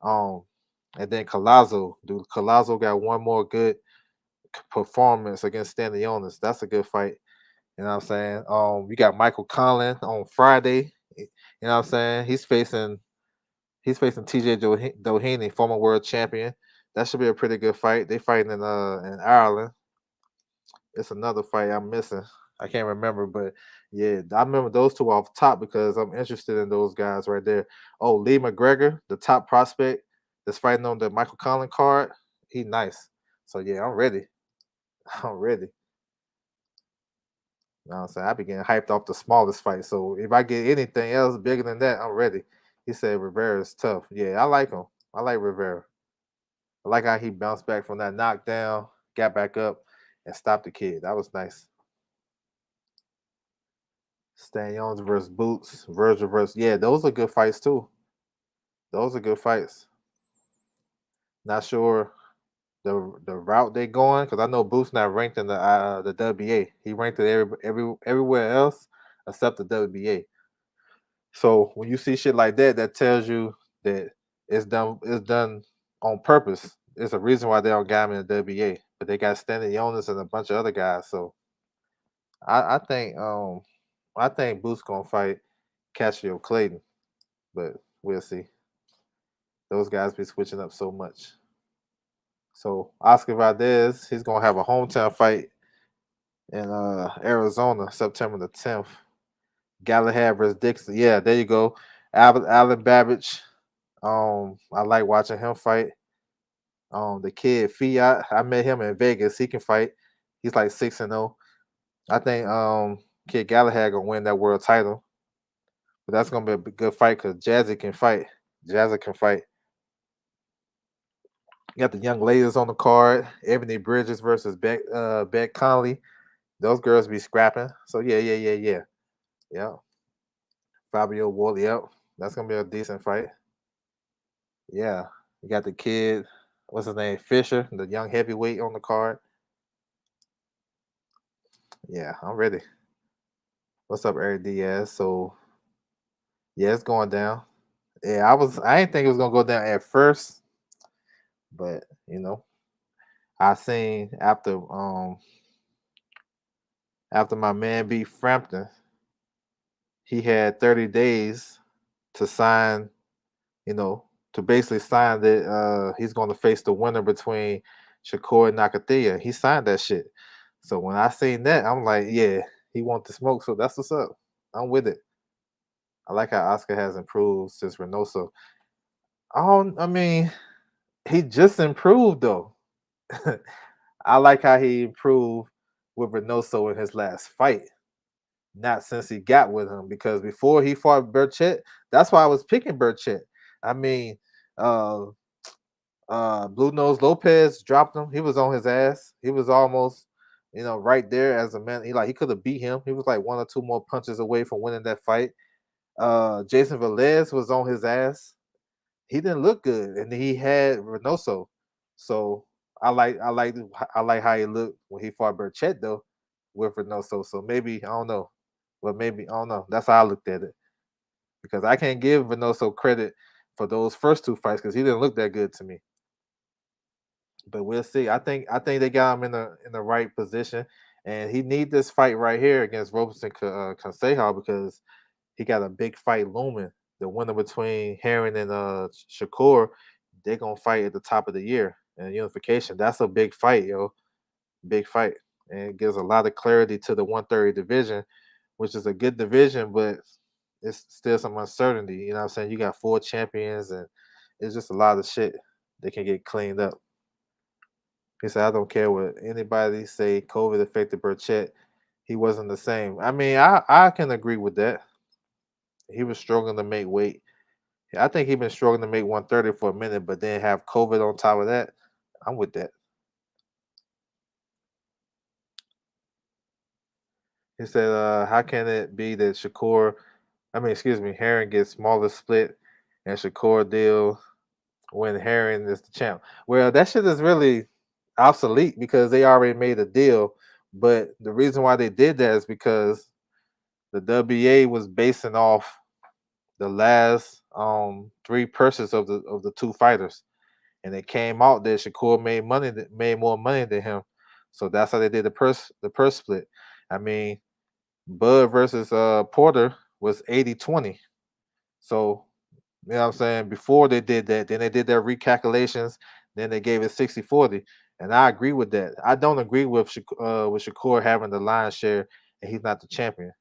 Um, and then Collazo, dude, Collazo got one more good performance against Stanley. That's a good fight. You know what I'm saying? You got Michael Conlan on Friday. You know what I'm saying? He's facing TJ Doheny, former world champion. That should be a pretty good fight. They fighting in Ireland. It's another fight I'm missing. I can't remember, but yeah, I remember those two off top because I'm interested in those guys right there. Oh, Lee McGregor, the top prospect that's fighting on the Michael Conlan card. He nice. So yeah, I'm ready. I'm ready. You know what I'm saying? I be getting hyped off the smallest fight. So if I get anything else bigger than that, I'm ready. He said Rivera is tough. Yeah, I like him. I like Rivera. I like how he bounced back from that knockdown, got back up, and stopped the kid. That was nice. Stan Jones versus Boots, Virgil versus those are good fights too. Those are good fights. Not sure the route they going because I know Boots not ranked in the WBA. He ranked it everywhere else except the WBA. So when you see shit like that, that tells you that it's done on purpose. It's a reason why they don't got him in the WBA, but they got Stanley Jonas and a bunch of other guys. So I think Boots gonna fight Cassio Clayton, but we'll see. Those guys be switching up so much. So Oscar Valdez, he's gonna have a hometown fight in Arizona, September the 10th. Galahad versus Dixon. Yeah, there you go. Alan Babbage. I like watching him fight. The kid Fiat, I met him in Vegas. He can fight. He's like 6-0. I think Kid Galahad gonna win that world title. But that's gonna be a good fight because Jazzy can fight. Jazzy can fight. You got the young ladies on the card. Ebony Bridges versus Beck Conley. Those girls be scrapping. So yeah. Yeah. Fabio Wall, yep. That's gonna be a decent fight. Yeah. You got the kid, what's his name? Fisher, the young heavyweight on the card. Yeah, I'm ready. What's up, Eric Diaz? So yeah, it's going down. Yeah, I didn't think it was gonna go down at first, but I seen after my man beat Frampton, he had 30 days to sign, you know, to basically sign that he's gonna face the winner between Shakur and Nakathia. He signed that shit. So when I seen that, I'm like, yeah, he want the smoke. So that's what's up. I'm with it. I like how Oscar has improved since Reynoso. I mean, he just improved though. I like how he improved with Reynoso in his last fight. Not since he got with him, because before he fought Burchett, that's why I was picking Burchett. I mean, uh, Blue Nose Lopez dropped him. He was on his ass. He was almost, right there as a man. He could have beat him. He was like one or two more punches away from winning that fight. Jason Velez was on his ass. He didn't look good, and he had Reynoso. So I like how he looked when he fought Burchett though with Reynoso. So maybe I don't know, but maybe I don't know. That's how I looked at it, because I can't give Reynoso credit for those first two fights because he didn't look that good to me. But we'll see. I think they got him in the right position, and he need this fight right here against Robertson Consejo, because he got a big fight looming. The winner between Herring and Shakur, they're gonna fight at the top of the year and unification. That's a big fight, yo, big fight, and it gives a lot of clarity to the 130 division, which is a good division, but it's still some uncertainty. You know what I'm saying? You got four champions, and it's just a lot of shit that can get cleaned up. He said, "I don't care what anybody say. COVID affected Burchett. He wasn't the same." I mean, I can agree with that. He was struggling to make weight. I think he been struggling to make 130 for a minute, but then have COVID on top of that. I'm with that. He said, "How can it be that excuse me, Herring gets smaller split, and Shakur deal when Herring is the champ?" Well, that shit is really obsolete because they already made a deal. But the reason why they did that is because the WBA was basing off the last three purses of the two fighters, and it came out that Shakur made more money than him, so that's how they did the purse split. I mean, Bud versus Porter was 80-20. So you know what I'm saying? Before they did that, then they did their recalculations, then they gave it 60-40. And I agree with that. I don't agree with Shakur having the lion's share and he's not the champion.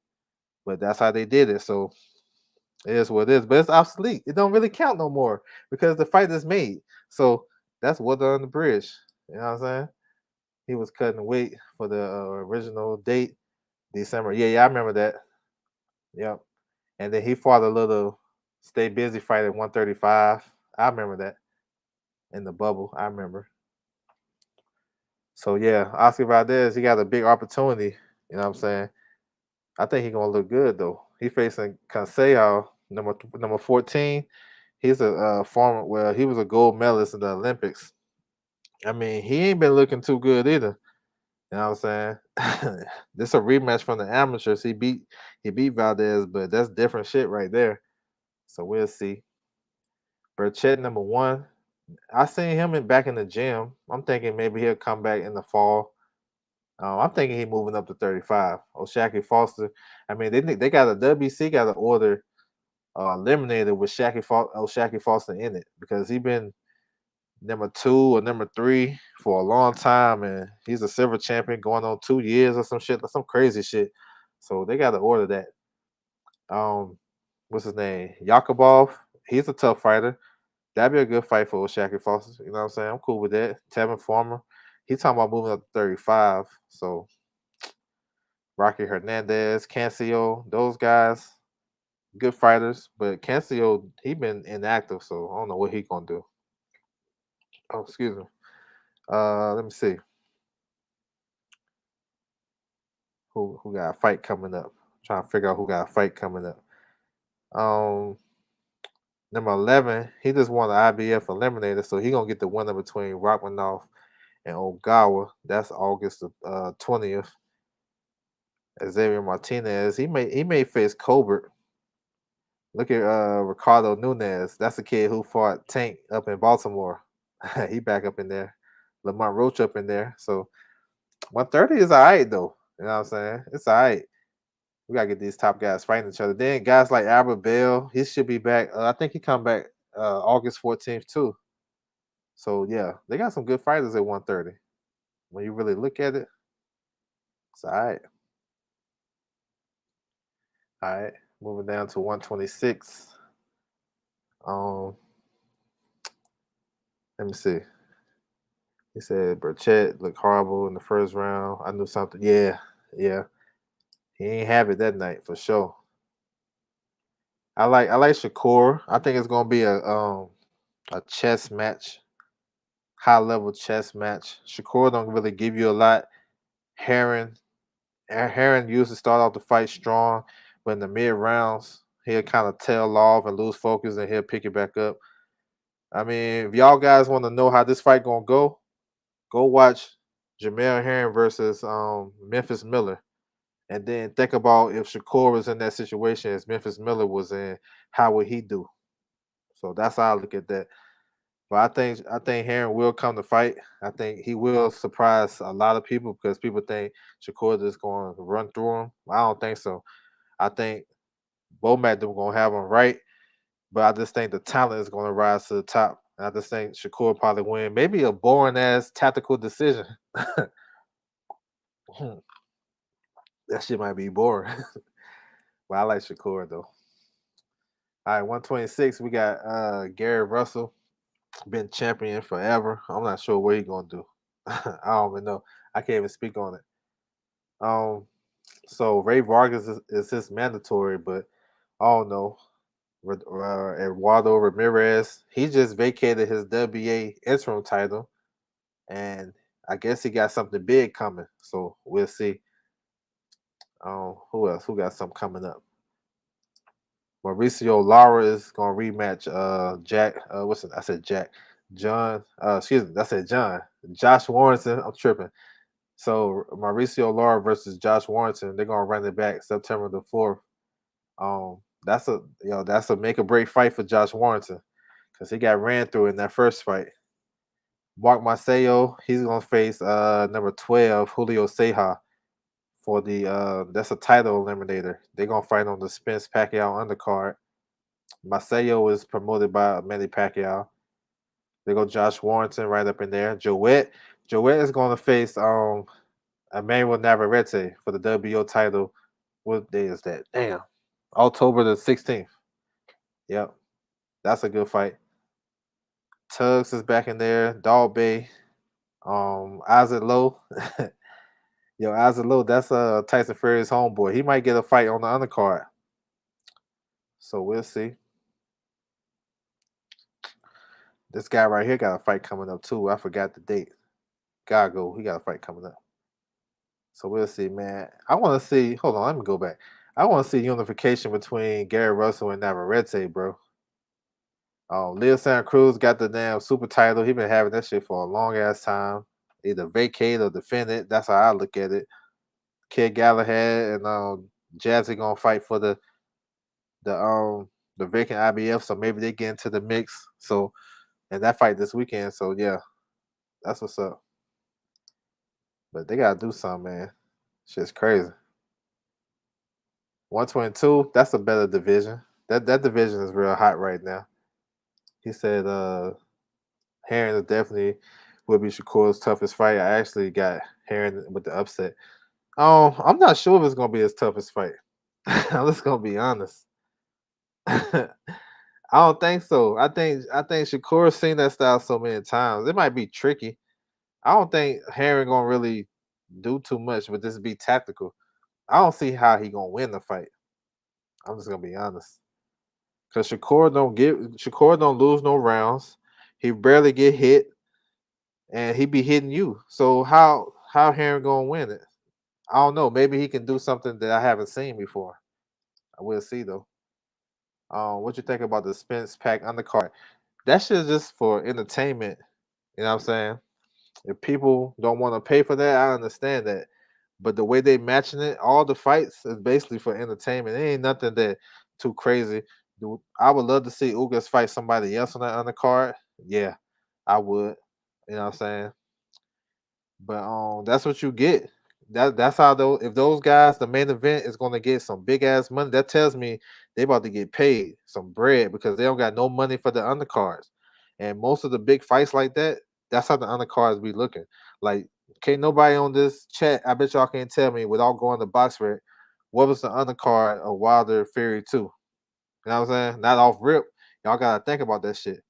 But that's how they did it. So it is what it is. But it's obsolete. It don't really count no more because the fight is made. So that's water on the bridge. You know what I'm saying? He was cutting weight for the original date, December. Yeah, yeah, I remember that. Yep. And then he fought a little stay busy fight at 135. I remember that in the bubble. I remember. So yeah, Oscar Valdez, he got a big opportunity. You know what I'm saying? I think he's gonna look good though. He facing Consejo, number 14. He's a former. Well, he was a gold medalist in the Olympics. I mean, he ain't been looking too good either. You know what I'm saying? This a rematch from the amateurs. He beat Valdez, but that's different shit right there. So we'll see. Burchett number one. I seen him back in the gym. I'm thinking maybe he'll come back in the fall. I'm thinking he's moving up to 35. O'Shaquie Foster. I mean, they got a WC got an order eliminated with O'Shaquie Foster in it because he been number two or number three for a long time, and he's a silver champion going on 2 years or some shit, some crazy shit. So they got to order that. Um, what's his name? Yakubov. He's a tough fighter. That'd be a good fight for Shaq Foster. You know what I'm saying? I'm cool with that. Tevin Farmer. He's talking about moving up to 35. So Rocky Hernandez, Cancio, those guys, good fighters. But Cancio, he been inactive, so I don't know what he gonna do. Oh, excuse me. Let me see. Who got a fight coming up? Trying to figure out who got a fight coming up. Um, number 11, he just won the IBF Eliminator, so he gonna get the winner between Rockmanoff and Ogawa. That's August the 20th. Xavier Martinez. He may face Colbert. Look at Ricardo Nunez. That's the kid who fought Tank up in Baltimore. He back up in there. Lamont Roach up in there. So 130 is all right though. You know what I'm saying? It's all right. We gotta get these top guys fighting each other. Then guys like Albert Bell, he should be back. I think he come back August 14th too. So yeah, they got some good fighters at 130. When you really look at it, it's all right. All right. Moving down to 126. Um, let me see. He said Burchett looked horrible in the first round. I knew something. Yeah, yeah. He ain't have it that night for sure. I like Shakur. I think it's gonna be a chess match, high level chess match. Shakur don't really give you a lot. Heron Heron used to start off the fight strong, but in the mid rounds he'll kind of tail off and lose focus, and he'll pick it back up. I mean, if y'all guys want to know how this fight gonna go watch Jamel Herring versus Memphis Miller, and then think about if Shakur was in that situation as Memphis Miller was in, how would he do? So that's how I look at that. But I think Herring will come to fight. I think he will surprise a lot of people because people think Shakur is going to run through him. I don't think so. I think Bomac them gonna have him right, but I just think the talent is gonna rise to the top. And I just think Shakur probably win. Maybe a boring ass tactical decision. That shit might be boring. But I like Shakur though. All right, 126. We got Gary Russell, been champion forever. I'm not sure what he gonna do. I don't even know. I can't even speak on it. Um, so Ray Vargas is his mandatory, but I don't know. Eduardo Ramirez, he just vacated his WA interim title, and I guess he got something big coming. So we'll see. Who else? Who got something coming up? Mauricio Lara is gonna rematch Jack. What's it? I said Jack. John. Excuse me. I said John. Josh Warrington. I'm tripping. So Mauricio Lara versus Josh Warrington. They're gonna run it back September the 4th. That's a that's a make or break fight for Josh Warrington because he got ran through in that first fight. Mark Marcelo, he's gonna face number 12 Julio Seja for the that's a title eliminator. They're gonna fight on the Spence Pacquiao undercard. Marcelo is promoted by Manny Pacquiao. They go Josh Warrington right up in there. Joet is gonna face Emmanuel Navarrete for the WO title. What day is that? Damn. October the 16th. Yep. That's a good fight. Tugs is back in there. Dog Bay. Isaac Lowe. Yo, Isaac Lowe, that's Tyson Fury's homeboy. He might get a fight on the undercard. So we'll see. This guy right here got a fight coming up too. I forgot the date. Gago, he got a fight coming up. So we'll see, man. I want to see. Hold on, let me go back. I want to see unification between Gary Russell and Navarrete, bro. Leo Santa Cruz got the damn super title. He been having that shit for a long ass time. Either vacate or defend it. That's how I look at it. Kid Galahad and Jazzy gonna fight for the um the vacant IBF, so maybe they get into the mix. So and that fight this weekend. So yeah, that's what's up. But they gotta do something, man. Shit's crazy. 122, that's a better division. That division is real hot right now. He said Herring is definitely will be Shakur's toughest fight. I actually got Herring with the upset. I'm not sure if it's gonna be his toughest fight. I'm just gonna be honest. I don't think so. I think Shakur's seen that style so many times. It might be tricky. I don't think Herring gonna really do too much, but this be tactical. I don't see how he gonna win the fight. I'm just gonna be honest. Cause Shakur don't lose no rounds. He barely get hit, and he be hitting you. So how Herring gonna win it? I don't know. Maybe he can do something that I haven't seen before. I will see though. What you think about the Spence Pack undercard? That shit is just for entertainment. You know what I'm saying? If people don't want to pay for that, I understand that. But the way they matching it, all the fights is basically for entertainment. It ain't nothing that too crazy. I would love to see Ugas fight somebody else on that undercard. Yeah, I would. You know what I'm saying? But that's what you get. That's how though. If those guys, the main event is going to get some big ass money, that tells me they about to get paid some bread because they don't got no money for the undercards. And most of the big fights like that, that's how the undercards be looking. Like, can't nobody on this chat, I bet y'all can't tell me without going to box rec, what was the undercard of Wilder Fury 2? You know what I'm saying? Not off rip. Y'all gotta think about that shit.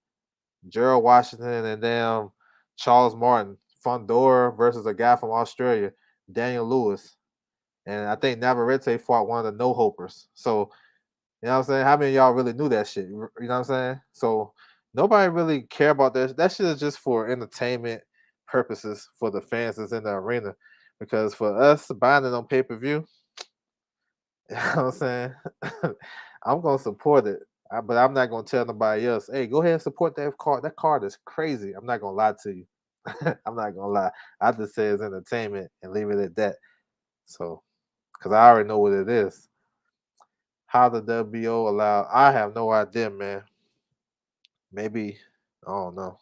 Gerald Washington and damn Charles Martin Fondor versus a guy from Australia, Daniel Lewis. And I think Navarrete fought one of the no-hopers. So, you know what I'm saying? How many of y'all really knew that shit? You know what I'm saying? So nobody really care about that. That shit is just for entertainment purposes for the fans that's in the arena. Because for us buying it on pay-per-view, you know what I'm saying? I'm gonna support it. But I'm not gonna tell nobody else, hey, go ahead and support that card. That card is crazy. I'm not gonna lie to you. I'm not gonna lie. I just say it's entertainment and leave it at that. So, because I already know what it is. How the WBO allow? I have no idea, man. Maybe I don't know.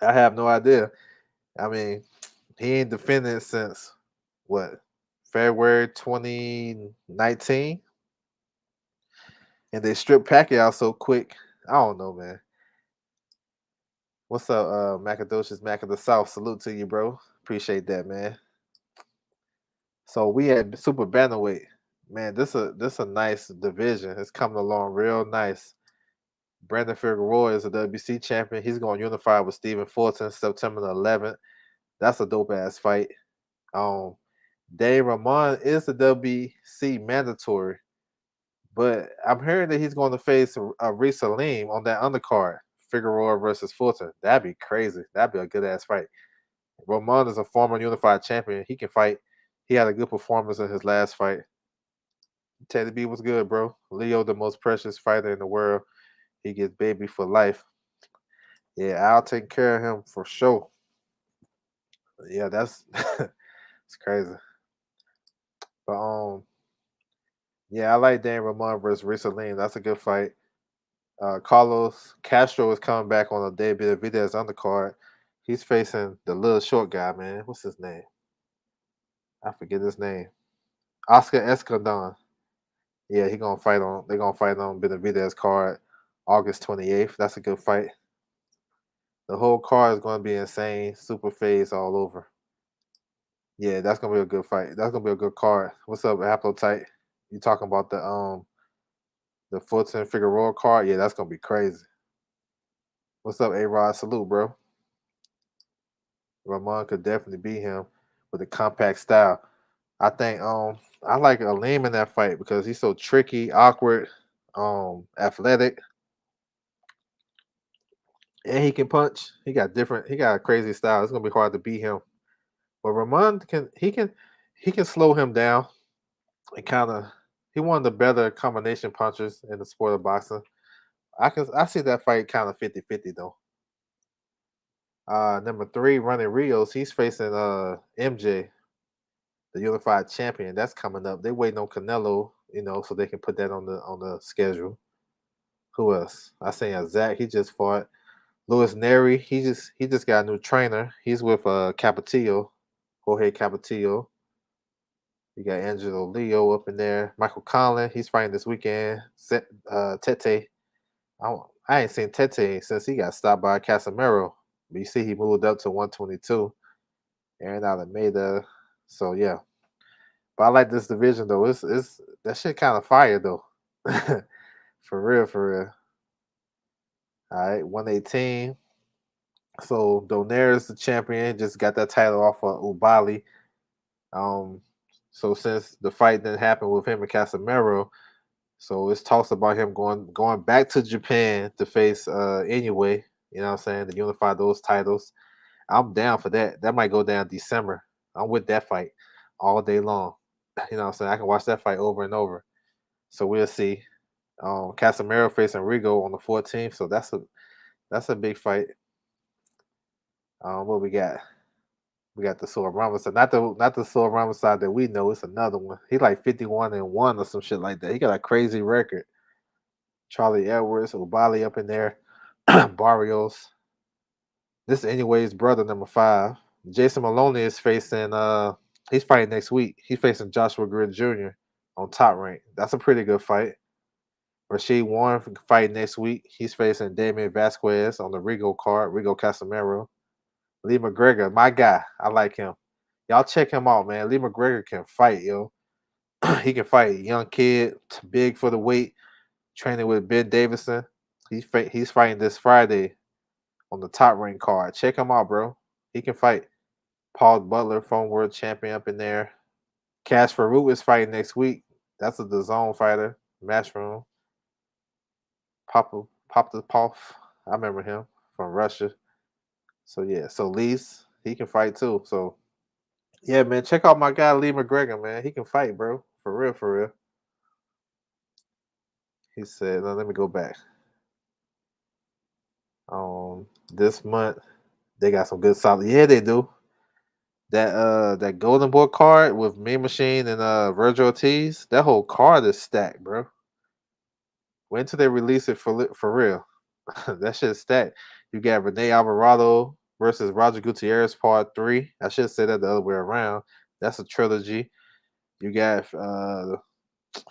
I have no idea. I mean, he ain't defended since what February 2019, and they stripped Pacquiao so quick. I don't know, man. What's up, Macadocious Mac of the South? Salute to you, bro. Appreciate that, man. So we had super bantamweight. Man, this a nice division. It's coming along real nice. Brandon Figueroa is a WBC champion. He's going to unify with Stephen Fulton September the 11th. That's a dope ass fight. Um, Dave Ramon is the WBC mandatory, but I'm hearing that he's going to face Reese Salim on that undercard. Figueroa versus Fulton. That'd be crazy. That'd be a good ass fight. Ramon is a former unified champion. He can fight. He had a good performance in his last fight. Teddy B was good, bro. Leo, the most precious fighter in the world. He gets baby for life. Yeah, I'll take care of him for sure. Yeah, that's it's crazy. But yeah, I like Dan Ramon versus Risaline. That's a good fight. Carlos Castro is coming back on a David Benavidez undercard. He's facing the little short guy, man. What's his name? I forget his name. Oscar Escandon. Yeah, he gonna fight on. They're gonna fight on Benavidez card, August 28th. That's a good fight. The whole card is gonna be insane. Super phase all over. Yeah, that's gonna be a good fight. That's gonna be a good card. What's up, Haplotype? You talking about the Fulton Figueroa card? Yeah, that's gonna be crazy. What's up, A Rod? Salute, bro. Ramon could definitely beat him with a compact style. I think I like Aleem in that fight because he's so tricky, awkward, athletic, and he can punch. He got a crazy style. It's gonna be hard to beat him. But Ramon can slow him down and kind of he one of the better combination punchers in the sport of boxing. I see that fight kind of 50-50 though. Number three, running Rios, he's facing MJ, the unified champion. That's coming up. They waiting on Canelo, so they can put that on the schedule. Who else? I seen Zach. He just fought. Louis Neri. He just got a new trainer. He's with Capetillo, Jorge Capetillo. You got Angelo Leo up in there. Michael Conlon. He's fighting this weekend. Tete. I ain't seen Tete since he got stopped by Casemiro. But you see, he moved up to 122. Aaron Alameda. So yeah, but I like this division though. It's that shit kind of fire though. For real, for real. All right, 118. So Donaire is the champion. Just got that title off of Ubali. Um, so since the fight didn't happen with him and Casemiro, so it's talks about him going back to Japan to face anyway. You know what I'm saying? To unify those titles. I'm down for that. That might go down December. I'm with that fight all day long. You know what I'm saying? I can watch that fight over and over. So we'll see. Casemiro facing Rigo on the 14th. So that's a big fight. What we got? We got the Sora Ramos side. Not the Sora Ramos side that we know. It's another one. He like 51-1 or some shit like that. He got a crazy record. Charlie Edwards, Ubali up in there. Barrios. This is anyways brother number 5. Jason Maloney is facing he's fighting next week. He's facing Joshua Grid Jr. on Top Rank. That's a pretty good fight. Rasheed Warren fight next week. He's facing Damian Vasquez on the Rigo card, Rigo Casemiro. Lee McGregor, my guy. I like him. Y'all check him out, man. Lee McGregor can fight, yo. He can fight. Young kid, big for the weight, training with Ben Davison. He's fighting this Friday on the top rank card. Check him out, bro. He can fight. Paul Butler, former world champion, up in there. Cash Farouk is fighting next week. That's a DAZN fighter. Matchroom. Papa Pop. I remember him from Russia. So yeah, so Lee's he can fight too. So yeah, man, check out my guy Lee McGregor, man. He can fight, bro. For real, for real. He said, now let me go back. This month they got some good solid. Yeah, they do. That Golden Boy card with Me Machine and Virgil Ortiz, that whole card is stacked, bro. Wait until they release it for real. That shit's stacked. You got Rene Alvarado versus Roger Gutierrez Part 3. I should say that the other way around. That's a trilogy. You got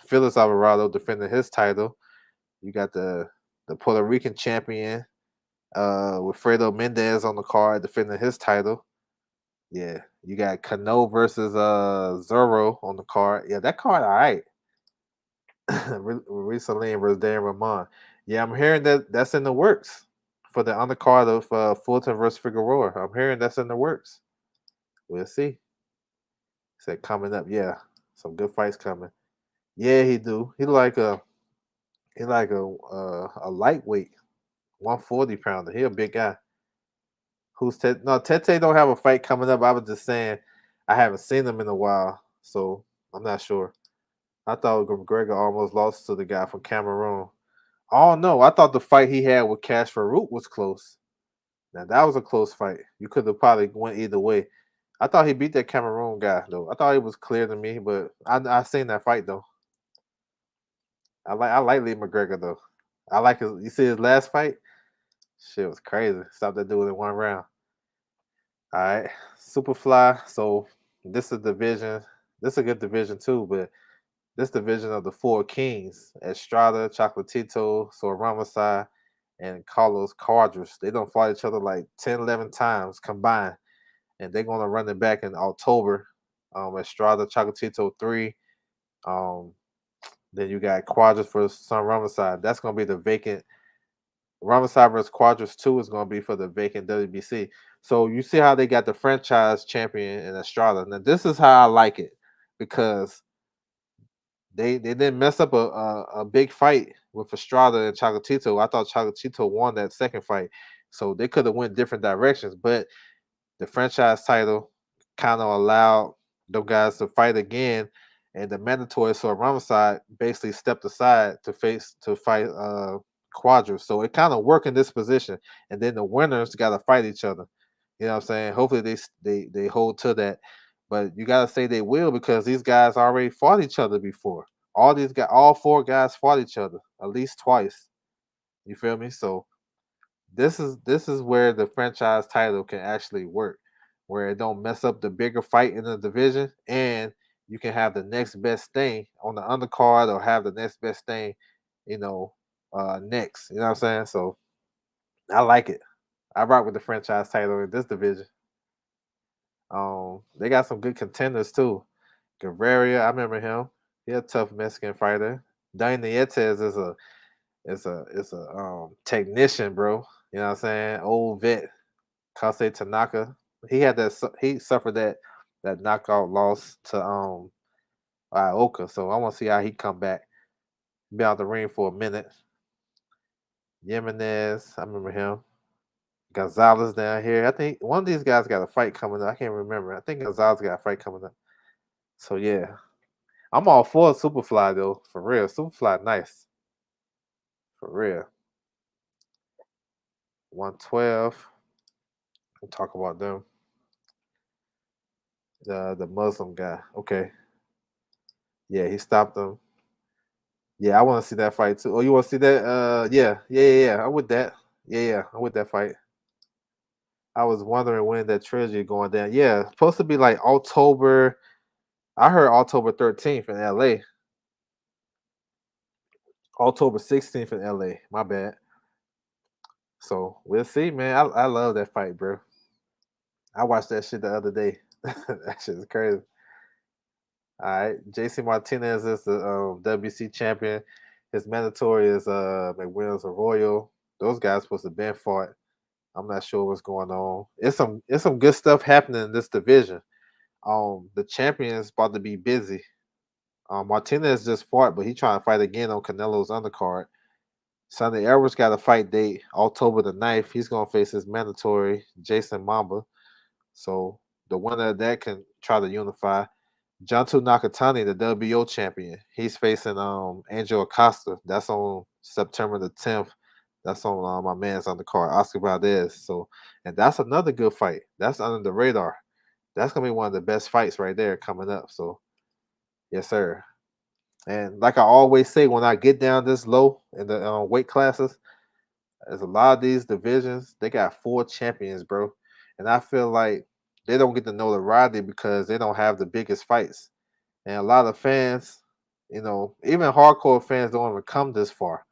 Felix Alvarado defending his title. You got the Puerto Rican champion with Fredo Mendez on the card defending his title. Yeah, you got Cano versus Zorro on the card. Yeah, that card, all right. Recently versus Dan Ramon. Yeah, I'm hearing that that's in the works for the undercard of Fulton versus Figueroa. I'm hearing that's in the works. We'll see. Said coming up, yeah, some good fights coming. Yeah, he do. He like a lightweight, 140 pounder. He a big guy. Who's Ted? No, Tete don't have a fight coming up. I was just saying, I haven't seen him in a while, so I'm not sure. I thought McGregor almost lost to the guy from Cameroon. Oh no, I thought the fight he had with Cash Farouk was close. Now that was a close fight. You could have probably went either way. I thought he beat that Cameroon guy though. I thought he was clear to me, but I seen that fight though. I like Lee McGregor though. I like his. You see his last fight? Shit was crazy. Stopped that dude in one round. All right, Superfly. So this is division. This is a good division too, but this division of the four kings: Estrada, Chocolatito, Soramasai, and Carlos Quadras. They don't fight each other like 10, 11 times combined, and they're gonna run it back in October. Estrada, Chocolatito 3. Um, then you got Quadras for Son Ramasai. That's gonna be the vacant. Ramasai versus Quadras 2 is gonna be for the vacant WBC. So you see how they got the franchise champion in Estrada. Now this is how I like it because they didn't mess up a big fight with Estrada and Chocolatito. I thought Chocolatito won that second fight, so they could have went different directions. But the franchise title kind of allowed them guys to fight again, and the mandatory so Ramside basically stepped aside to fight Quadra. So it kind of worked in this position, and then the winners got to fight each other. You know what I'm saying? Hopefully they hold to that. But you gotta say they will because these guys already fought each other before. All four guys fought each other at least twice. You feel me? So this is where the franchise title can actually work, where it don't mess up the bigger fight in the division, and you can have the next best thing on the undercard or have the next best thing, you know, next. You know what I'm saying? So I like it. I rock with the franchise title in this division. They got some good contenders too. Guerrero, I remember him. He a tough Mexican fighter. Dani Nietes is a technician, bro. You know what I'm saying? Old vet. Kase Tanaka. He suffered that knockout loss to Ioka. So I want to see how he come back. Be out the ring for a minute. Jimenez, I remember him. Gonzalez down here. I think one of these guys got a fight coming up. I can't remember. I think Gonzalez got a fight coming up. So yeah, I'm all for Superfly though. For real, Superfly nice. For real. 112. We'll talk about them. The Muslim guy. Okay. Yeah, he stopped them. Yeah, I want to see that fight too. Oh, you want to see that? Yeah. I'm with that. Yeah. I'm with that fight. I was wondering when that trilogy going down. Yeah, supposed to be like October. I heard October 13th in LA. October 16th in LA. My bad. So we'll see, man. I love that fight, bro. I watched that shit the other day. That shit is crazy. All right, JC Martinez is the WBC champion. His mandatory is McWilliams Arroyo. Those guys supposed to been fought. I'm not sure what's going on. It's some good stuff happening in this division. The champion is about to be busy. Martinez just fought, but he trying to fight again on Canelo's undercard. Sonny Edwards got a fight date October the 9th. He's gonna face his mandatory Jason Mamba. So the winner of that can try to unify. Jontu Nakatani, the WBO champion, he's facing Angel Acosta. That's on September the 10th. That's on my man's undercard, Oscar Valdez. So, and that's another good fight. That's under the radar. That's gonna be one of the best fights right there coming up. So, yes, sir. And like I always say, when I get down this low in the weight classes, there's a lot of these divisions. They got four champions, bro, and I feel like they don't get the notoriety because they don't have the biggest fights. And a lot of fans, even hardcore fans don't even come this far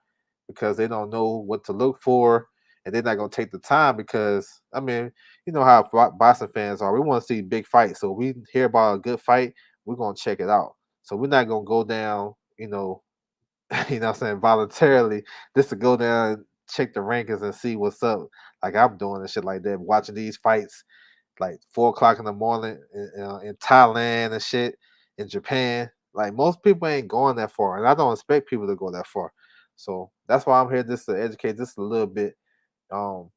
because they don't know what to look for, and they're not gonna take the time because I mean, you know how boxing fans are. We want to see big fights, so we hear about a good fight, we're gonna check it out. So we're not gonna go down, what I'm saying, voluntarily just to go down and check the rankings and see what's up, like I'm doing and shit like that, watching these fights like 4 o'clock in the morning in Thailand and shit, in Japan. Like most people ain't going that far, and I don't expect people to go that far. So that's why I'm here just to educate just a little bit. Um,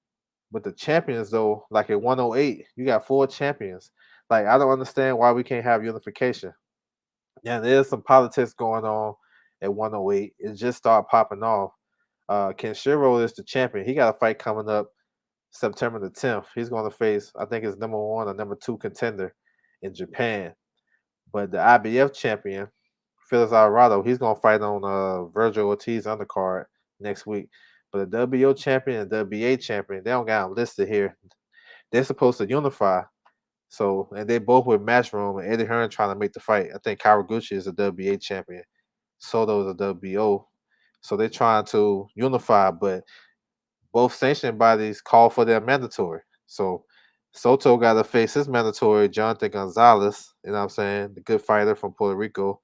but the champions though, like at 108, you got four champions. Like I don't understand why we can't have unification. Yeah, there's some politics going on at 108. It just started popping off. Kenshiro is the champion. He got a fight coming up September the 10th. He's going to face, I think, his number one or number two contender in Japan. But the IBF champion, Felix Alvarado, he's going to fight on Virgil Ortiz undercard next week. But the WBO champion and WBA champion, they don't got them listed here. They're supposed to unify. So, and they both with Matchroom and Eddie Hearn trying to make the fight. I think Kawaguchi is a WBA champion. Soto is a WBO. So they're trying to unify, but both sanctioning bodies call for their mandatory. So Soto got to face his mandatory, Jonathan Gonzalez, you know what I'm saying? The good fighter from Puerto Rico.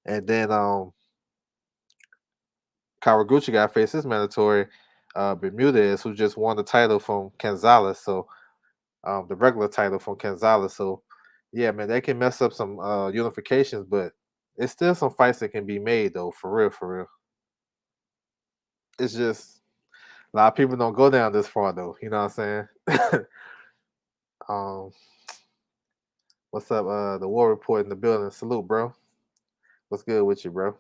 And then Kawaguchi got to face his mandatory, Bermudez, who just won the title from Gonzalez. So the regular title from Gonzalez. So yeah, man, they can mess up some unifications, but it's still some fights that can be made though, for real, for real. It's just a lot of people don't go down this far though. You know what I'm saying? um, what's up? The War Report in the building. Salute, bro. What's good with you, bro?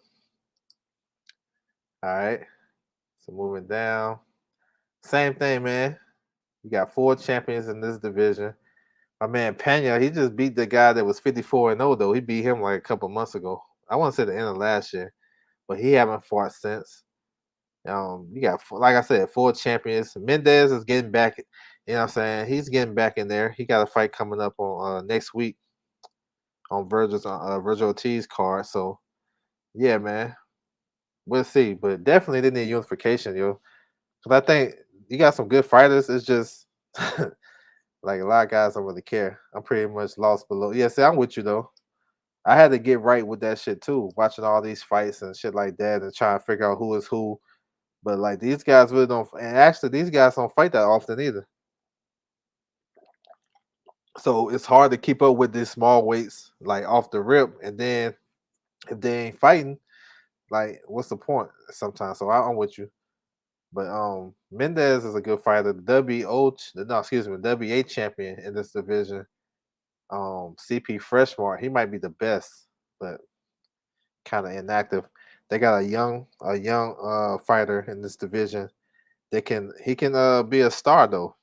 All right. So moving down. Same thing, man. You got four champions in this division. My man Pena, he just beat the guy that was 54-0 though. He beat him like a couple months ago. I want to say the end of last year, but he haven't fought since. You got, like I said, four champions. Mendez is getting back. You know what I'm saying? He's getting back in there. He got a fight coming up on next week on Virgil Ortiz card. So yeah, man, we'll see. But definitely they need unification, yo. Because I think you got some good fighters. It's just like a lot of guys don't really care. I'm pretty much lost below. Yeah, see, I'm with you though. I had to get right with that shit too, watching all these fights and shit like that, and trying to figure out who is who. But like these guys really don't, and actually these guys don't fight that often either. So it's hard to keep up with these small weights like off the rip, and then if they ain't fighting, like what's the point? Sometimes, so I'm with you. But Mendez is a good fighter. The no, excuse me, WA champion in this division. CP Freshmart, he might be the best, but kind of inactive. They got a young fighter in this division. He can be a star though.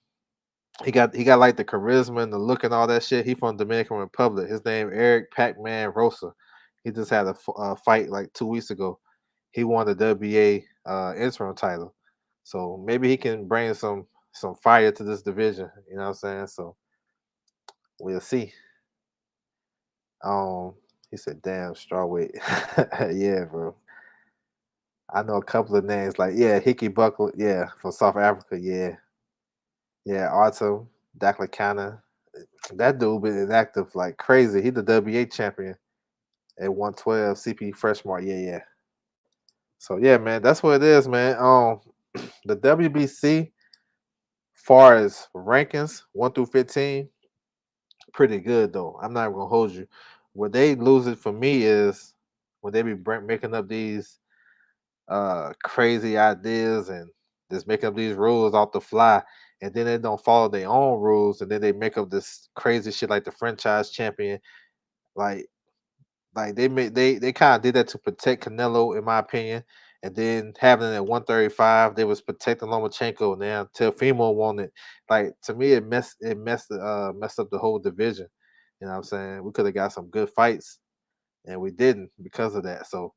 He got like the charisma and the look and all that shit. He from Dominican Republic. His name Eric Pac-Man Rosa. He just had a fight like 2 weeks ago. He won the WBA interim title. So maybe he can bring some fire to this division. You know what I'm saying? So we'll see. Um, he said, "Damn, strawweight." Yeah, bro. I know a couple of names like yeah, Hickey Buckle, yeah, from South Africa, yeah, yeah, Artem Daklakana. That dude been inactive like crazy. He the WA champion at 112. CP Freshmart, yeah, yeah. So yeah, man, that's what it is, man. The WBC Far as rankings, 1 through 15, pretty good though. I'm not even gonna hold you. What they lose it for me is when they be making up these crazy ideas and just making up these rules off the fly, and then they don't follow their own rules, and then they make up this crazy shit like the franchise champion. Like they kind of did that to protect Canelo, in my opinion. And then having it at 135, they was protecting Lomachenko. Now Teofimo wanted, like, to me it messed up the whole division. You know what I'm saying? We could have got some good fights, and we didn't because of that. So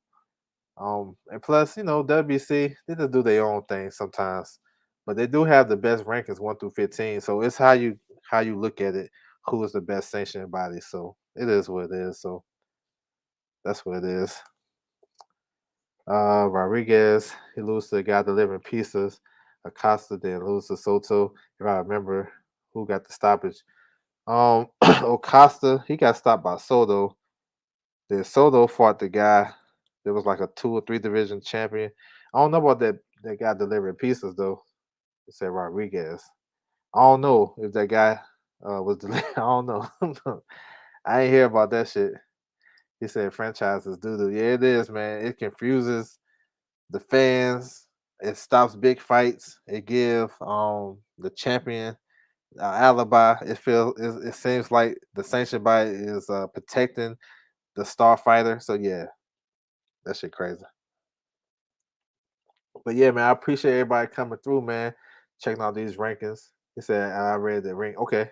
and plus, WBC, they just do their own thing sometimes. But they do have the best rankings 1 through 15. So it's how you look at it, who is the best sanctioning body. So it is what it is. So that's what it is. Rodriguez, he loses to the guy delivering pieces. Acosta then loses to Soto. If I remember who got the stoppage. Acosta, he got stopped by Soto. Then Soto fought the guy that was like a 2 or 3 division champion. I don't know about that guy delivering pieces though. It said Rodriguez. I don't know if that guy was delivering. I don't know. I ain't hear about that shit. He said franchises do. Yeah, it is, man. It confuses the fans. It stops big fights. It give the champion alibi. It seems like the sanctioned body is protecting the star fighter. So yeah, that shit crazy. But yeah, man, I appreciate everybody coming through, man. Checking out these rankings. He said I read the ring. Okay,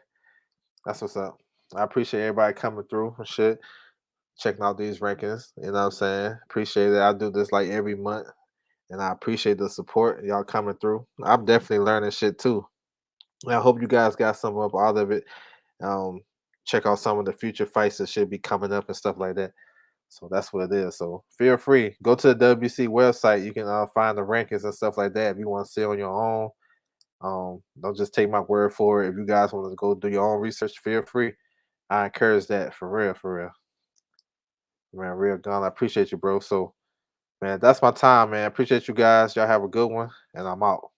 that's what's up. I appreciate everybody coming through and shit. Checking out these rankings. You know what I'm saying? Appreciate it. I do this like every month. And I appreciate the support y'all coming through. I'm definitely learning shit too. And I hope you guys got some up out of it. Um, check out some of the future fights that should be coming up and stuff like that. So that's what it is. So feel free, go to the WBC website. You can find the rankings and stuff like that if you want to see on your own. Don't just take my word for it. If you guys want to go do your own research, feel free. I encourage that for real, for real. Man, real Don. I appreciate you, bro. So, man, that's my time, man. Appreciate you guys. Y'all have a good one, and I'm out.